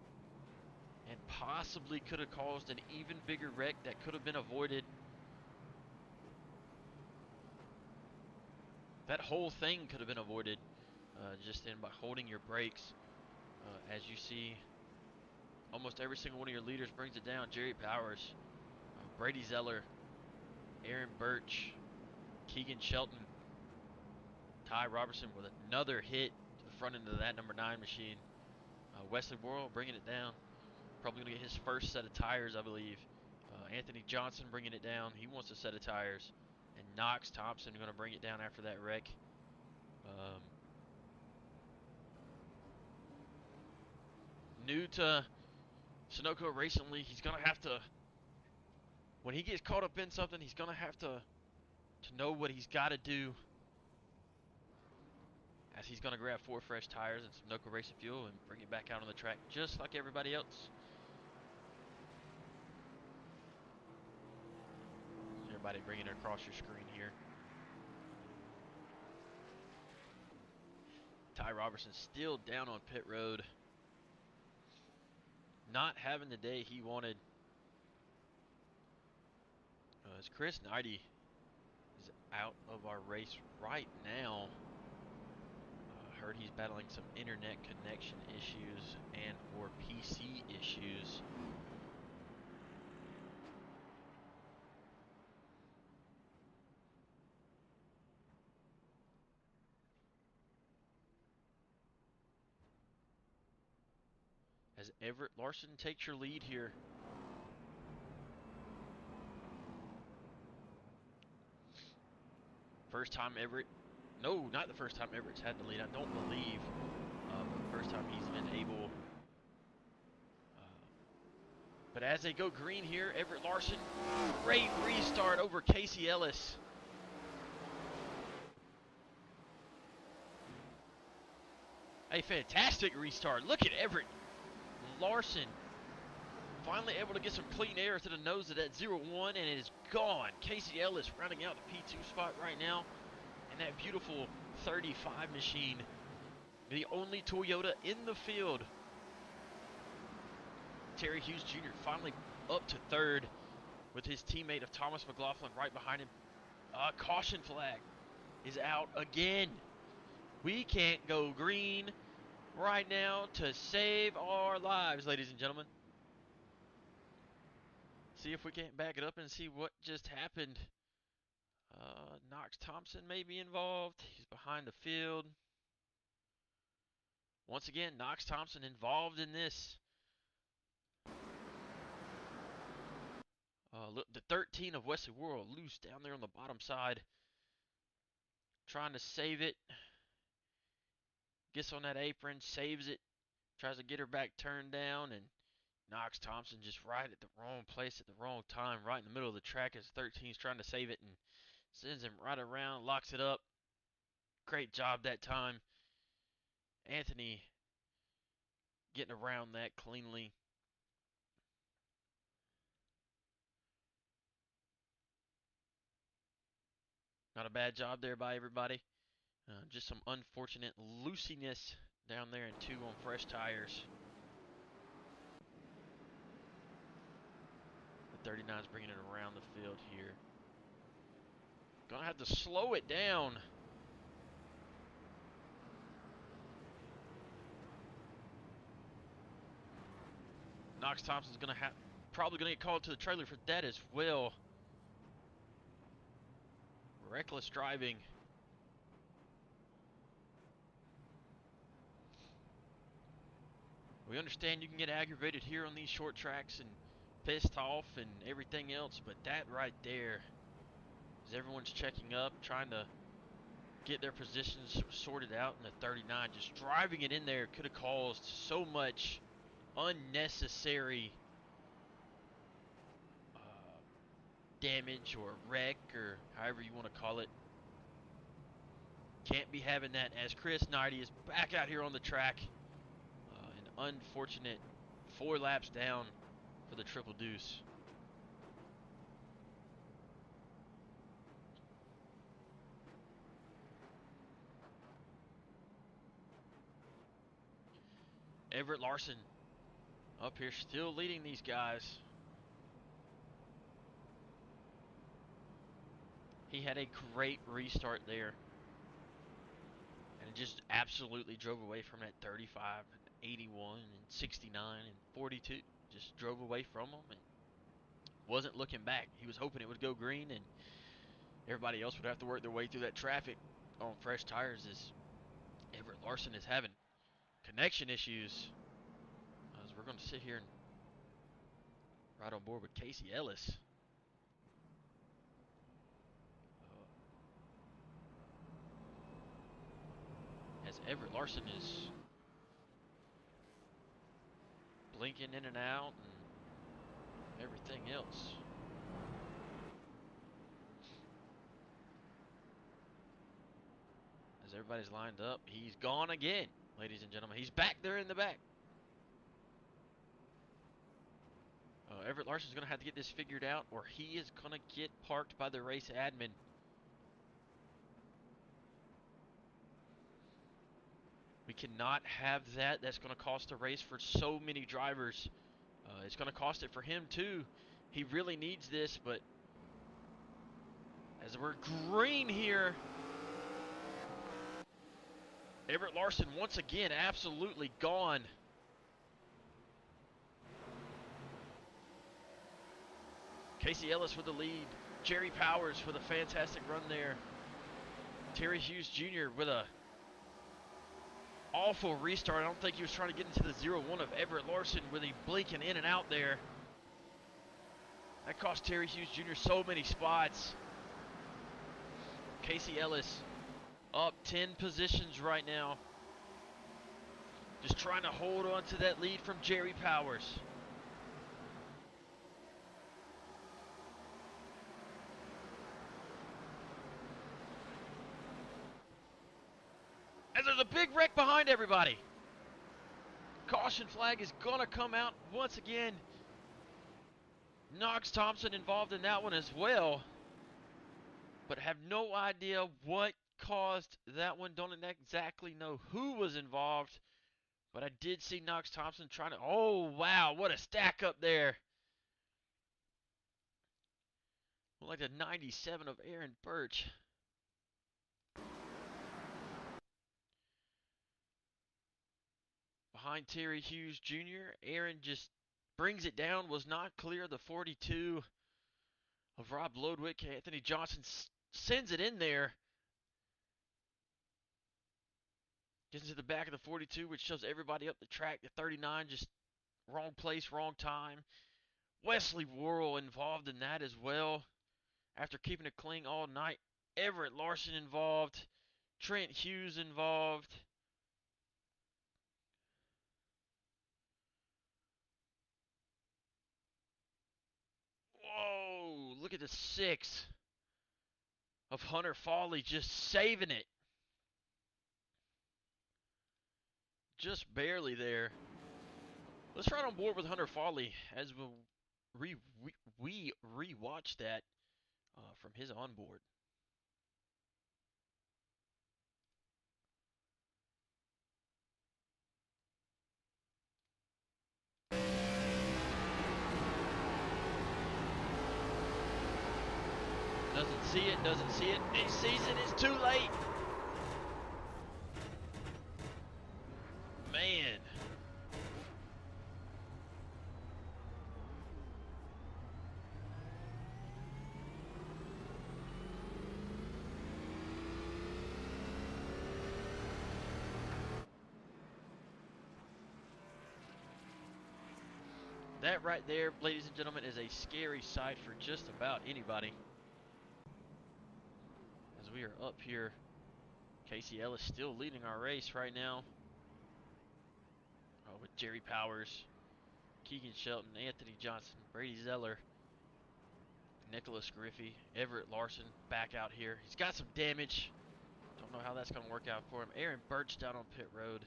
and possibly could have caused an even bigger wreck that could have been avoided. That whole thing could have been avoided just then by holding your brakes. As you see, almost every single one of your leaders brings it down. Jerry Powers, Brady Zeller, Aaron Birch, Keegan Shelton, Ty Robertson with another hit to the front end of that number 9 machine. Wesley Worrell bringing it down. Probably going to get his first set of tires, I believe. Anthony Johnson bringing it down. He wants a set of tires. And Knox Thompson going to bring it down after that wreck. New to Sunoco recently, he's going to have to, when he gets caught up in something, he's going to have to know what he's got to do. As he's going to grab 4 fresh tires and some Sunoco racing fuel and bring it back out on the track just like everybody else. Everybody bringing it across your screen here. Ty Robertson still down on pit road. Not having the day he wanted. As Chris Knighty is out of our race right now. Heard he's battling some internet connection issues and or PC issues. As Everett Larson takes your lead here. First time Everett, no, not the first time Everett's had the lead, I don't believe. But the first time he's been able. But as they go green here, Everett Larson, great restart over Casey Ellis. a fantastic restart. Look at Everett Larson. Finally able to get some clean air to the nose of that 0-1, and it is gone. Casey Ellis rounding out the P2 spot right now. And that beautiful 35 machine. The only Toyota in the field. Terry Hughes Jr. finally up to third with his teammate of Thomas McLaughlin right behind him. Caution flag is out again. We can't go green right now to save our lives, ladies and gentlemen. See if we can't back it up and see what just happened. Knox Thompson may be involved. He's behind the field. Once again, Knox Thompson involved in this. Look, the 13 of Wesley Worrell loose down there on the bottom side. Trying to save it. Gets on that apron, saves it. Tries to get her back turned down, and Knox Thompson just right at the wrong place at the wrong time, right in the middle of the track as 13's trying to save it and sends him right around, locks it up. Great job that time. Anthony getting around that cleanly. Not a bad job there by everybody. Just some unfortunate loosiness down there in 2 on fresh tires. The 39's bringing it around the field here. Gonna have to slow it down. Knox Thompson's probably gonna get called to the trailer for that as well. Reckless driving. We understand you can get aggravated here on these short tracks and pissed off and everything else, but that right there, as everyone's checking up, trying to get their positions sorted out in the 39, just driving it in there could have caused so much unnecessary damage or wreck or however you want to call it. Can't be having that as Chris Knighty is back out here on the track. An unfortunate 4 laps down for the Triple Deuce. Everett Larson up here still leading these guys. He had a great restart there. And just absolutely drove away from that 35 and 81 and 69 and 42. Just drove away from him and wasn't looking back. He was hoping it would go green and everybody else would have to work their way through that traffic on fresh tires as Everett Larson is having connection issues. As we're going to sit here and ride on board with Casey Ellis. As Everett Larson is blinking in and out and everything else. As everybody's lined up, he's gone again, ladies and gentlemen. He's back there in the back. Everett Larson's going to have to get this figured out, or he is going to get parked by the race admin. We cannot have that. That's going to cost a race for so many drivers. It's going to cost it for him, too. He really needs this, but as we're green here, Everett Larson once again absolutely gone. Casey Ellis with the lead. Jerry Powers with a fantastic run there. Terry Hughes Jr. with a awful restart. I don't think he was trying to get into the 0-1 of Everett Larson with him blinking in and out there. That cost Terry Hughes Jr. so many spots. Casey Ellis up 10 positions right now. Just trying to hold on to that lead from Jerry Powers. And there's a big wreck behind everybody. Caution flag is going to come out once again. Knox Thompson involved in that one as well. But have no idea what caused that one. Don't exactly know who was involved. But I did see Knox Thompson trying to... Oh, wow. What a stack up there. Like the 97 of Aaron Birch. Behind Terry Hughes Jr., Aaron just brings it down. Was not clear the 42 of Rob Lodwick. Anthony Johnson sends it in there. Gets into the back of the 42, which shows everybody up the track. The 39 just wrong place, wrong time. Wesley Worrell involved in that as well. After keeping it clean all night. Everett Larson involved. Trent Hughes involved. Whoa, look at the 6 of Hunter Foley just saving it. Just barely there. Let's ride on board with Hunter Foley as we re-watch that from his onboard. Doesn't see it, doesn't see it. He sees it, it's too late. Man. That right there, ladies and gentlemen, is a scary sight for just about anybody. As we are up here, Casey Ellis still leading our race right now. With Jerry Powers, Keegan Shelton, Anthony Johnson, Brady Zeller, Nicholas Griffey, Everett Larson back out here. He's got some damage. Don't know how that's going to work out for him. Aaron Birch down on pit road.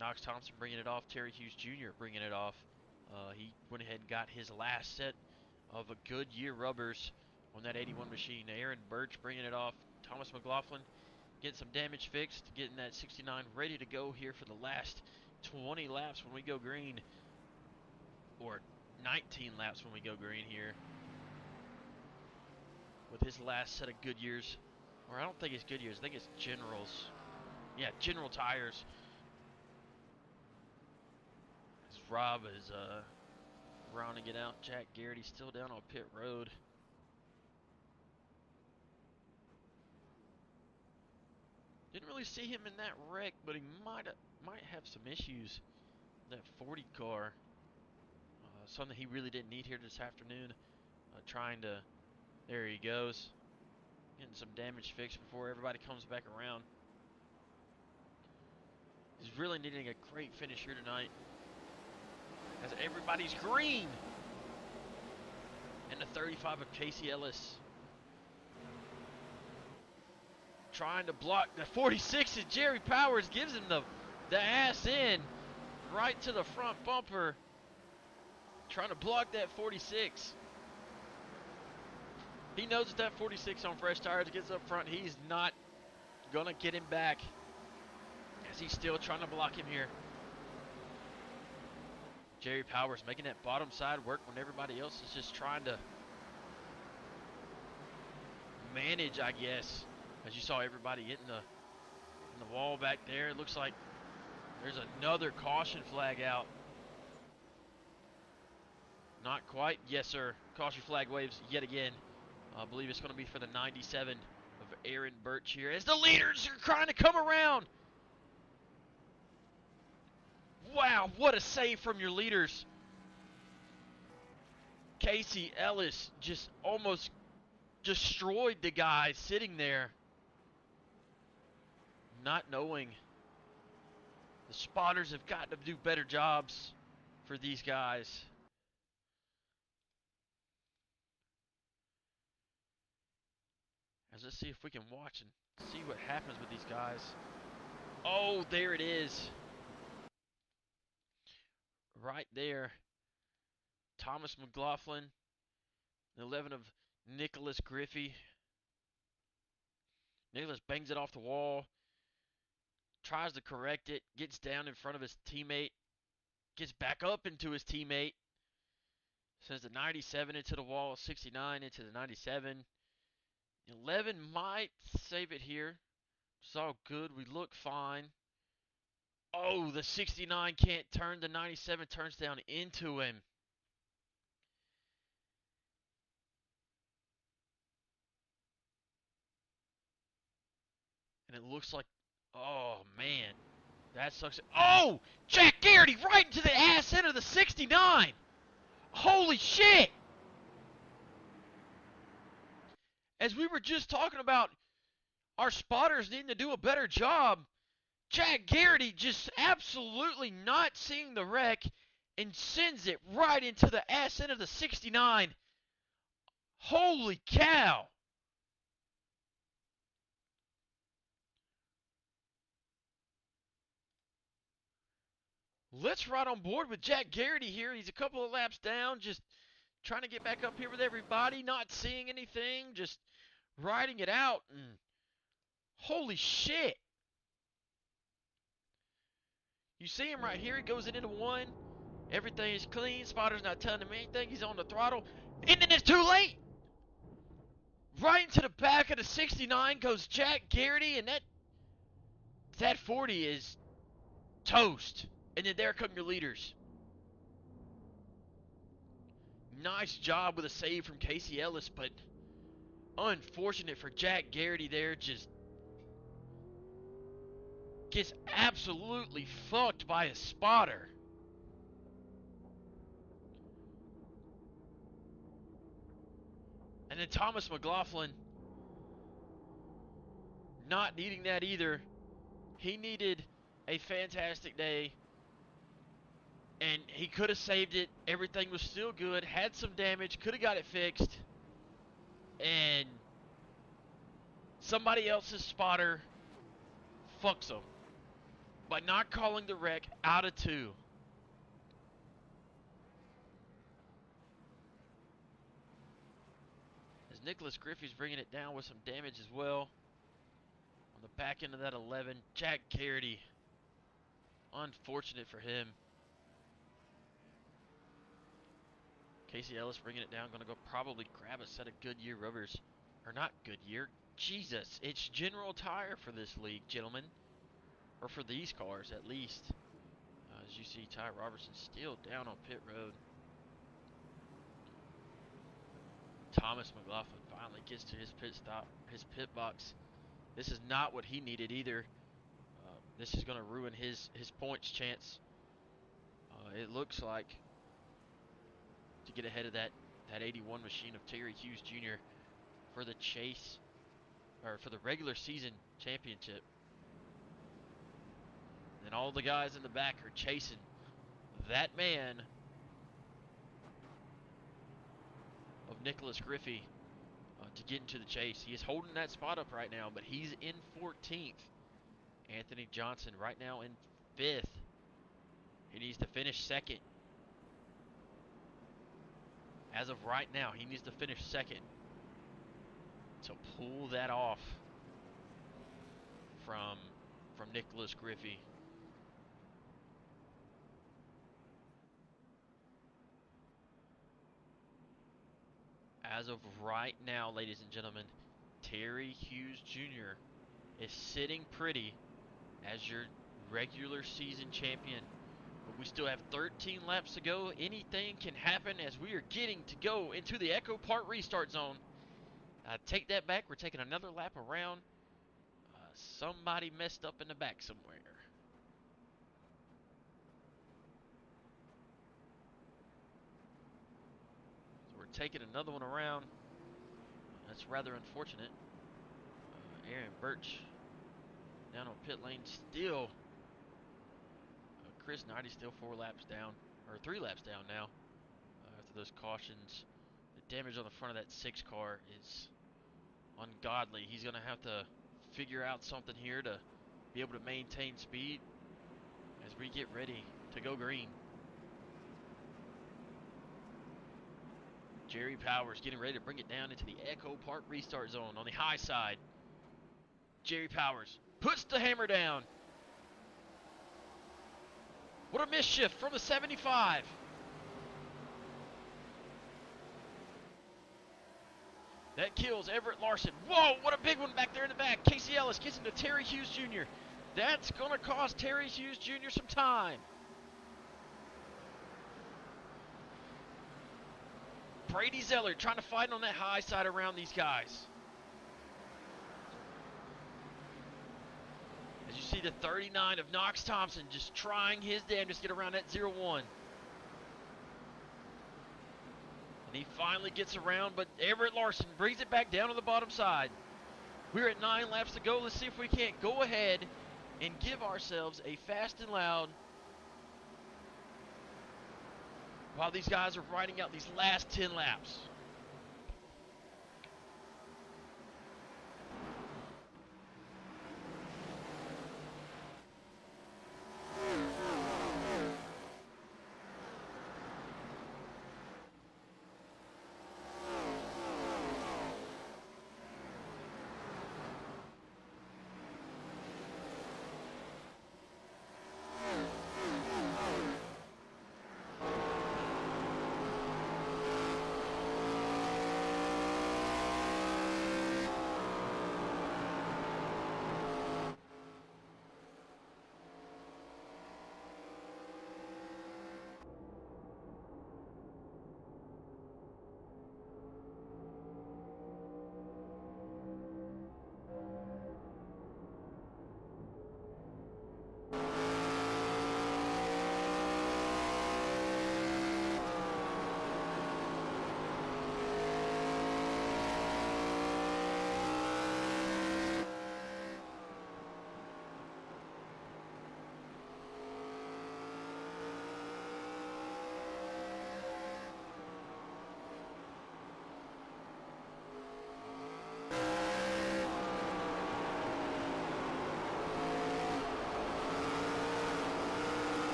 Knox Thompson bringing it off. Terry Hughes Jr. bringing it off. He went ahead and got his last set of a Goodyear rubbers on that 81 machine. Aaron Birch bringing it off. Thomas McLaughlin getting some damage fixed, getting that 69 ready to go here for the last 20 laps when we go green, or 19 laps when we go green here, with his last set of Goodyears, or I don't think it's Goodyears, I think it's Generals. Yeah, General tires. As Rob is rounding it out. Jack Garrity still down on pit road. Didn't really see him in that wreck, but he might have some issues. That 40 car, something he really didn't need here this afternoon. Trying to, there he goes, getting some damage fixed before everybody comes back around. He's really needing a great finish here tonight, as everybody's green. And the 35 of Casey Ellis trying to block the 46 of Jerry Powers, gives him the ass in right to the front bumper, trying to block that 46. He knows that 46 on fresh tires gets up front. He's not gonna get him back, as he's still trying to block him here. Jerry Powers making that bottom side work when everybody else is just trying to manage, I guess. As you saw everybody hitting the wall back there, it looks like there's another caution flag out. Not quite. Yes, sir. Caution flag waves yet again. I believe it's going to be for the 97 of Aaron Birch here, as the leaders are trying to come around. Wow, what a save from your leaders. Casey Ellis just almost destroyed the guy sitting there, not knowing. The spotters have got to do better jobs for these guys. Let's see if we can watch and see what happens with these guys. Oh, there it is. right there. Thomas McLaughlin, the 11 of Nicholas Griffey. Nicholas bangs it off the wall, tries to correct it, gets down in front of his teammate, gets back up into his teammate, sends the 97 into the wall, 69 into the 97. 11 might save it here. It's all good. We look fine. Oh, the 69 can't turn. The 97 turns down into him. And it looks like, oh, man. That sucks. Oh! Jack Garrity right into the ass end of the 69! Holy shit! As we were just talking about our spotters needing to do a better job, Jack Garrity just absolutely not seeing the wreck and sends it right into the ass end of the 69. Holy cow! Let's ride on board with Jack Garrity here. He's a couple of laps down, just trying to get back up here with everybody, not seeing anything, just riding it out. And holy shit! You see him right here. He goes into one. Everything is clean. Spotter's not telling him anything. He's on the throttle. And then it's too late. Right into the back of the 69 goes Jack Garrity, and that 40 is toast. And then there come your leaders. Nice job with a save from Casey Ellis, but unfortunate for Jack Garrity there. Just gets absolutely fucked by a spotter. And then Thomas McLaughlin not needing that either. He needed a fantastic day, and he could have saved it. Everything was still good. Had some damage. Could have got it fixed. And somebody else's spotter fucks him by not calling the wreck out of 2. As Nicholas Griffey's bringing it down with some damage as well. On the back end of that 11, Jack Garrity. Unfortunate for him. Casey Ellis bringing it down. Going to go probably grab a set of Goodyear rubbers. Or not Goodyear. Jesus. It's General Tire for this league, gentlemen. Or for these cars, at least. As you see, Ty Robertson still down on pit road. Thomas McLaughlin finally gets to his pit stop, his pit box. This is not what he needed either. This is going to ruin his points chance. It looks like to get ahead of that 81 machine of Terry Hughes Jr. for the chase, or for the regular season championship. And all the guys in the back are chasing that man of Nicholas Griffey to get into the chase. He is holding that spot up right now, but he's in 14th. Anthony Johnson right now in 5th. He needs to finish 2nd. As of right now, he needs to finish 2nd to pull that off from Nicholas Griffey. As of right now, ladies and gentlemen, Terry Hughes Jr. is sitting pretty as your regular season champion. But we still have 13 laps to go. Anything can happen as we are getting to go into the Echo Park restart zone. Take that back. We're taking another lap around. Somebody messed up in the back somewhere. So we're taking another one around. That's rather unfortunate. Aaron Birch down on pit lane still. Chris Knighty still 4 laps down, or 3 laps down now after those cautions. The damage on the front of that 6 car is ungodly. He's going to have to figure out something here to be able to maintain speed as we get ready to go green. Jerry Powers getting ready to bring it down into the Echo Park restart zone on the high side. Jerry Powers puts the hammer down. What a mischief from the 75. That kills Everett Larson. Whoa, what a big one back there in the back. Casey Ellis gets into Terry Hughes Jr. That's going to cost Terry Hughes Jr. some time. Brady Zeller trying to fight on that high side around these guys. As you see the 39 of Knox Thompson just trying his damnedest to get around that 0-1. And he finally gets around, but Everett Larson brings it back down to the bottom side. We're at 9 laps to go. Let's see if we can't go ahead and give ourselves a fast and loud while these guys are riding out these last 10 laps.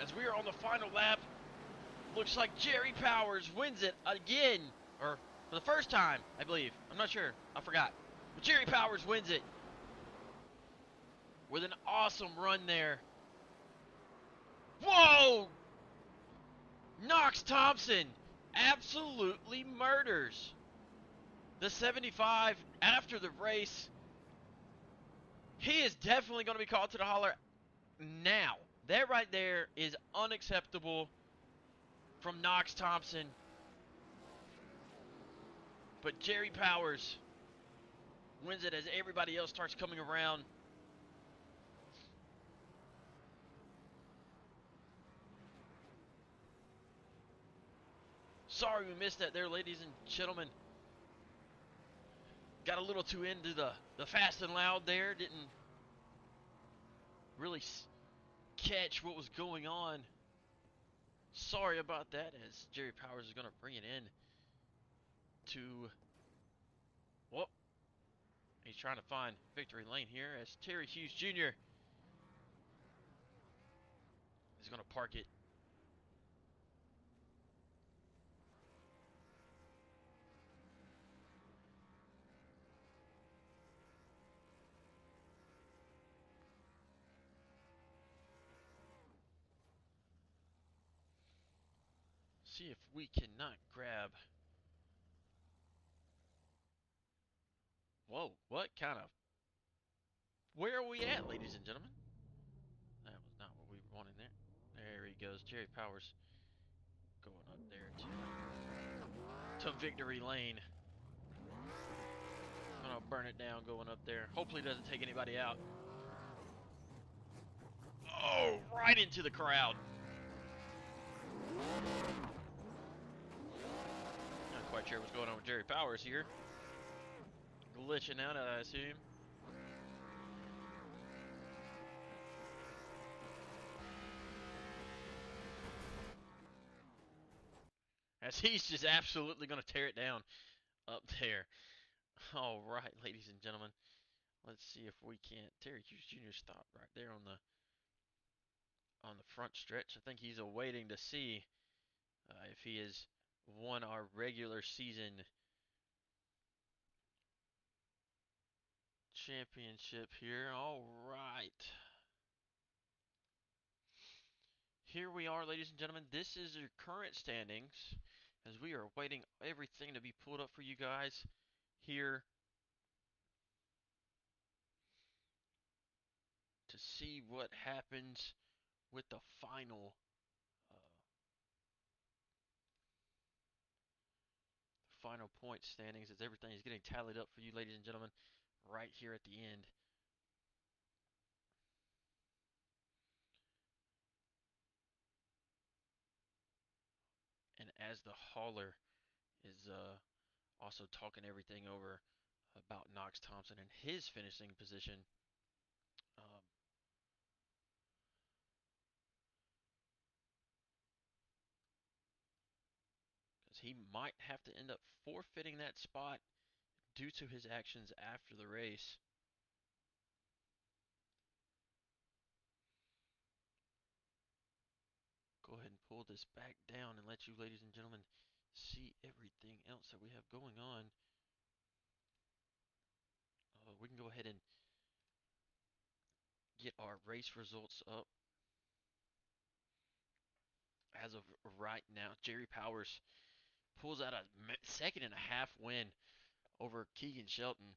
As we are on the final lap, looks like Jerry Powers wins it again, or for the first time, I believe. I'm not sure. I forgot. But Jerry Powers wins it with an awesome run there. Whoa! Knox Thompson absolutely murders the 75 after the race. He is definitely going to be called to the holler now. That right there is unacceptable from Knox Thompson. But Jerry Powers wins it as everybody else starts coming around. Sorry we missed that there, ladies and gentlemen. Got a little too into the fast and loud there. Didn't really catch what was going on. Sorry about that, as Jerry Powers is going to bring it in to, well, he's trying to find victory lane here as Terry Hughes Jr. is going to park it. See if we cannot grab. Whoa, what kind of? Where are we at, ladies and gentlemen? That was not what we wanted there. There he goes, Jerry Powers going up there to victory lane. Gonna burn it down going up there. Hopefully it doesn't take anybody out. Oh, right into the crowd. Not quite sure what's going on with Jerry Powers here. glitching out, I assume. As he's just absolutely going to tear it down up there. All right, ladies and gentlemen. Let's see if we can't. Terry Hughes Jr. stopped right there on the front stretch. I think he's awaiting to see if he has won our regular season championship here. All right. Here we are, ladies and gentlemen. This is your current standings as we are waiting everything to be pulled up for you guys here to see what happens with the final point standings as everything is getting tallied up for you, ladies and gentlemen, right here at the end. And as the hauler is also talking everything over about Knox Thompson and his finishing position, because he might have to end up forfeiting that spot due to his actions after the race. Go ahead and pull this back down and let you, ladies and gentlemen, see everything else that we have going on. We can go ahead and get our race results up. As of right now, Jerry Powers pulls out a 2.5 win over Keegan Shelton.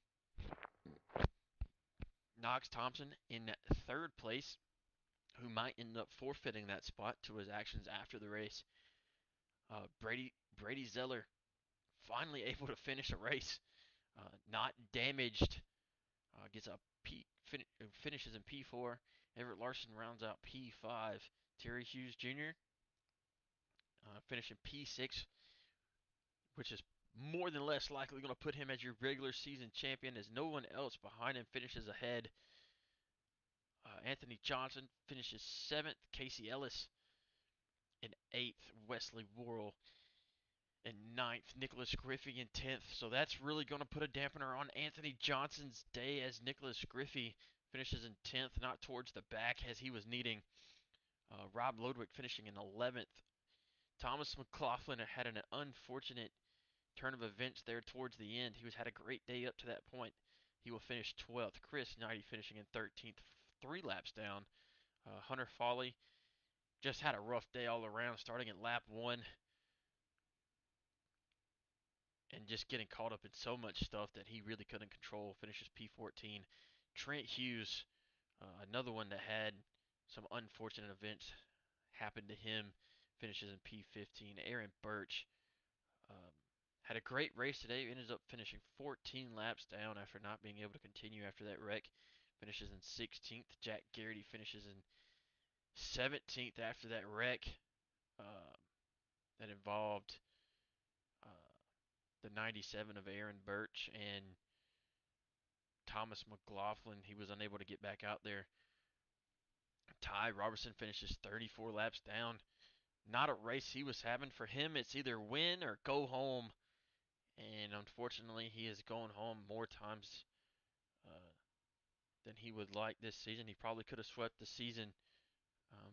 Knox Thompson in third place, who might end up forfeiting that spot to his actions after the race. Brady Zeller finally able to finish a race, not damaged. Gets a finishes in P4. Everett Larson rounds out P5. Terry Hughes Jr. Finishing P6, which is more than less likely going to put him as your regular season champion, as no one else behind him finishes ahead. Anthony Johnson finishes 7th. Casey Ellis in 8th. Wesley Worrell in 9th. Nicholas Griffey in 10th. So that's really going to put a dampener on Anthony Johnson's day, as Nicholas Griffey finishes in 10th, not towards the back as he was needing. Rob Lodwick finishing in 11th. Thomas McLaughlin had an unfortunate turn of events there towards the end. He had a great day up to that point. He will finish 12th. Chris Knighty finishing in 13th, 3 laps down. Hunter Foley just had a rough day all around, starting at lap 1 and just getting caught up in so much stuff that he really couldn't control. Finishes P14. Trent Hughes, another one that had some unfortunate events happen to him, finishes in P15. Aaron Birch had a great race today. Ended up finishing 14 laps down after not being able to continue after that wreck. Finishes in 16th. Jack Garrity finishes in 17th after that wreck that involved the 97 of Aaron Birch and Thomas McLaughlin. He was unable to get back out there. Ty Robertson finishes 34 laps down. Not a race he was having. For him, it's either win or go home. And unfortunately, he is going home more times than he would like this season. He probably could have swept the season,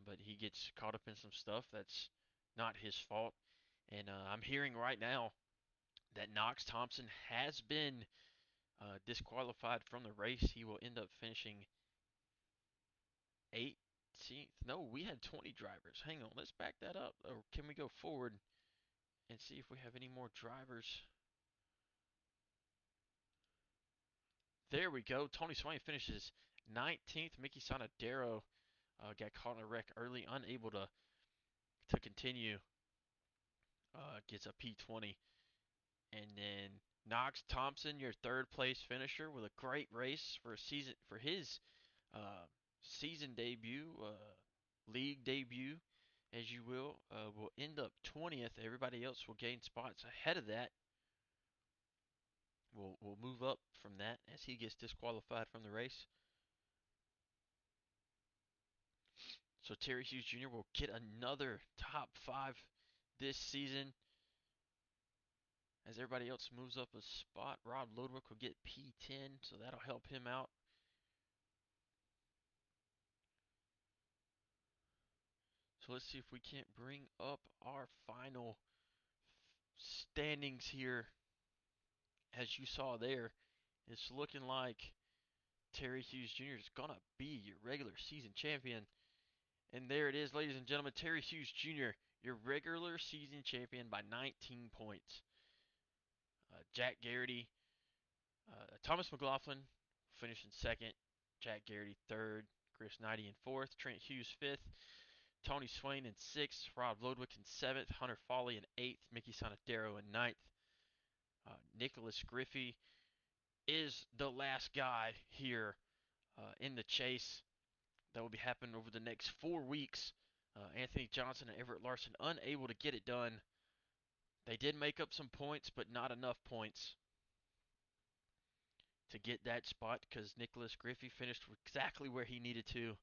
but he gets caught up in some stuff that's not his fault. And I'm hearing right now that Knox Thompson has been disqualified from the race. He will end up finishing 18th. No, we had 20 drivers. Hang on, let's back that up. Or can we go forward and see if we have any more drivers? There we go. Tony Swain finishes 19th. Mickey Sonadero got caught in a wreck early, unable to continue. Gets a P20. And then Knox Thompson, your third place finisher, with a great race for his season debut, league debut, as you will end up 20th. Everybody else will gain spots ahead of that. will move up from that as he gets disqualified from the race. So Terry Hughes Jr. will get another top 5 this season. As everybody else moves up a spot, Rob Lodwick will get P10, so that'll help him out. So let's see if we can't bring up our final standings here. As you saw there, it's looking like Terry Hughes Jr. is going to be your regular season champion. And there it is, ladies and gentlemen, Terry Hughes Jr., your regular season champion by 19 points. Jack Garrity, Thomas McLaughlin finishing second, Jack Garrity third, Chris Knighty in fourth, Trent Hughes fifth, Tony Swain in sixth, Rob Lodwick in seventh, Hunter Foley in eighth, Mickey Sonadero in ninth. Nicholas Griffey is the last guy here in the chase. That will be happening over the next 4 weeks. Anthony Johnson and Everett Larson unable to get it done. They did make up some points, but not enough points to get that spot because Nicholas Griffey finished exactly where he needed to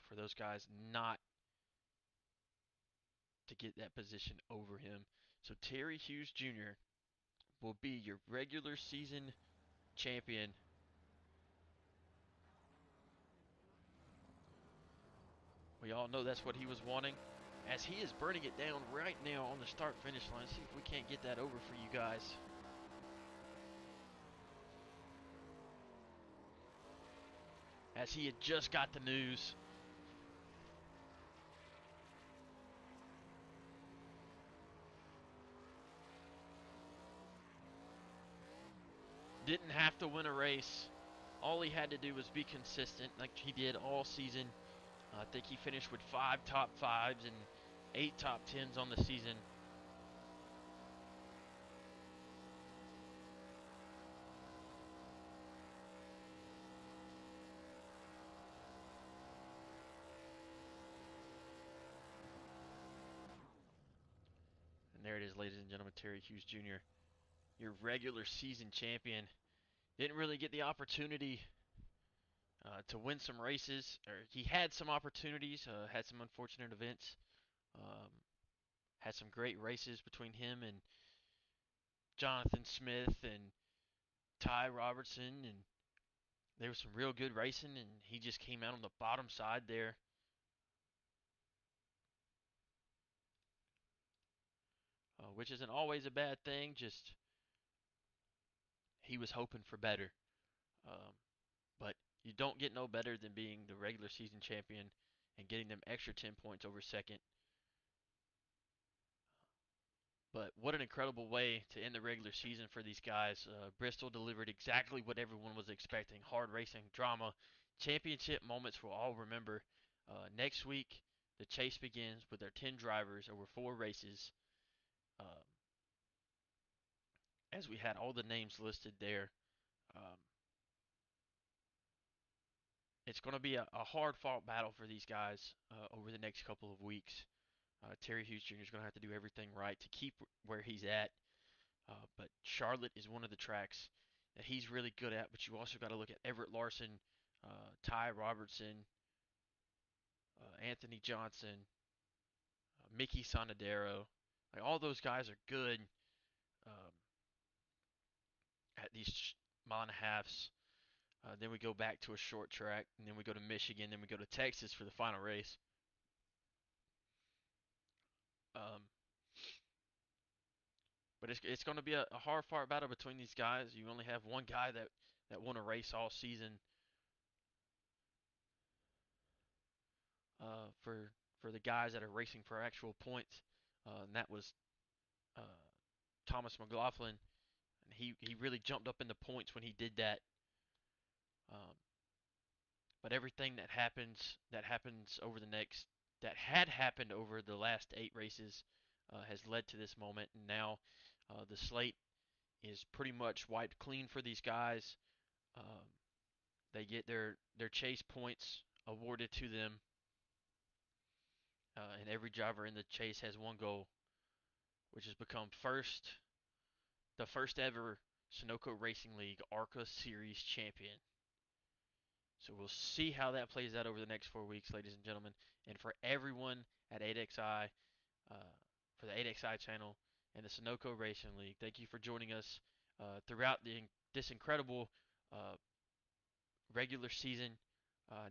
for those guys not to get that position over him. So Terry Hughes Jr. will be your regular season champion. We all know that's what he was wanting. As he is burning it down right now on the start-finish line. See if we can't get that over for you guys. As he had just got the news. Didn't have to win a race. All he had to do was be consistent like he did all season. I think he finished with 5 top 5s and 8 top 10s on the season. And there it is, ladies and gentlemen, Terry Hughes Jr., your regular season champion. Didn't really get the opportunity to win some races. Or he had some opportunities, had some unfortunate events. Had some great races between him and Jonathan Smith and Ty Robertson, and there was some real good racing, and he just came out on the bottom side there. Which isn't always a bad thing, just he was hoping for better. Um, but you don't get no better than being the regular season champion and getting them extra 10 points over second. But what an incredible way to end the regular season for these guys. Bristol delivered exactly what everyone was expecting. Hard racing, drama, championship moments we'll all remember. Next week, the chase begins with their 10 drivers over 4 races. Um, as we had all the names listed there. Um, it's going to be a hard-fought battle for these guys over the next couple of weeks. Terry Hughes Jr. is going to have to do everything right to keep where he's at. But Charlotte is one of the tracks that he's really good at. But you also got to look at Everett Larson, Ty Robertson, Anthony Johnson, Mickey Sonadero. Like all those guys are good um, at these mile and a halves. Then we go back to a short track, and then we go to Michigan, then we go to Texas for the final race. Um, but it's going to be a hard-fought battle between these guys. You only have one guy that won a race all season for the guys that are racing for actual points, and that was uh, Thomas McLaughlin. And he really jumped up in the points when he did that. Um, but everything that happens over the next that had happened over the last 8 races has led to this moment, and now the slate is pretty much wiped clean for these guys. Um, they get their chase points awarded to them, and every driver in the chase has one goal, which has become the first ever Sunoco Racing League ARCA Series champion. So we'll see how that plays out over the next 4 weeks, ladies and gentlemen. And for everyone at 8XI, for the 8XI channel and the Sunoco Racing League, thank you for joining us throughout this incredible regular season.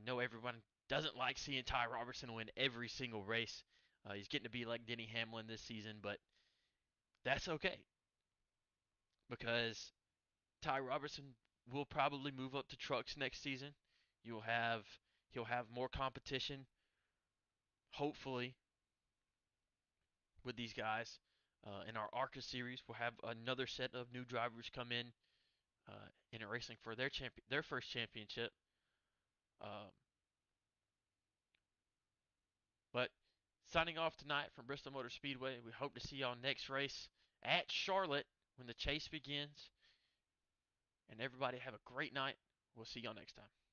Know everyone doesn't like seeing Ty Robertson win every single race. He's getting to be like Denny Hamlin this season, but that's okay because Ty Robertson will probably move up to trucks next season. You'll have He'll have more competition, hopefully, with these guys. In our ARCA series, we'll have another set of new drivers come in racing for their first championship. Um, but signing off tonight from Bristol Motor Speedway, we hope to see y'all next race at Charlotte when the chase begins. And everybody have a great night. We'll see y'all next time.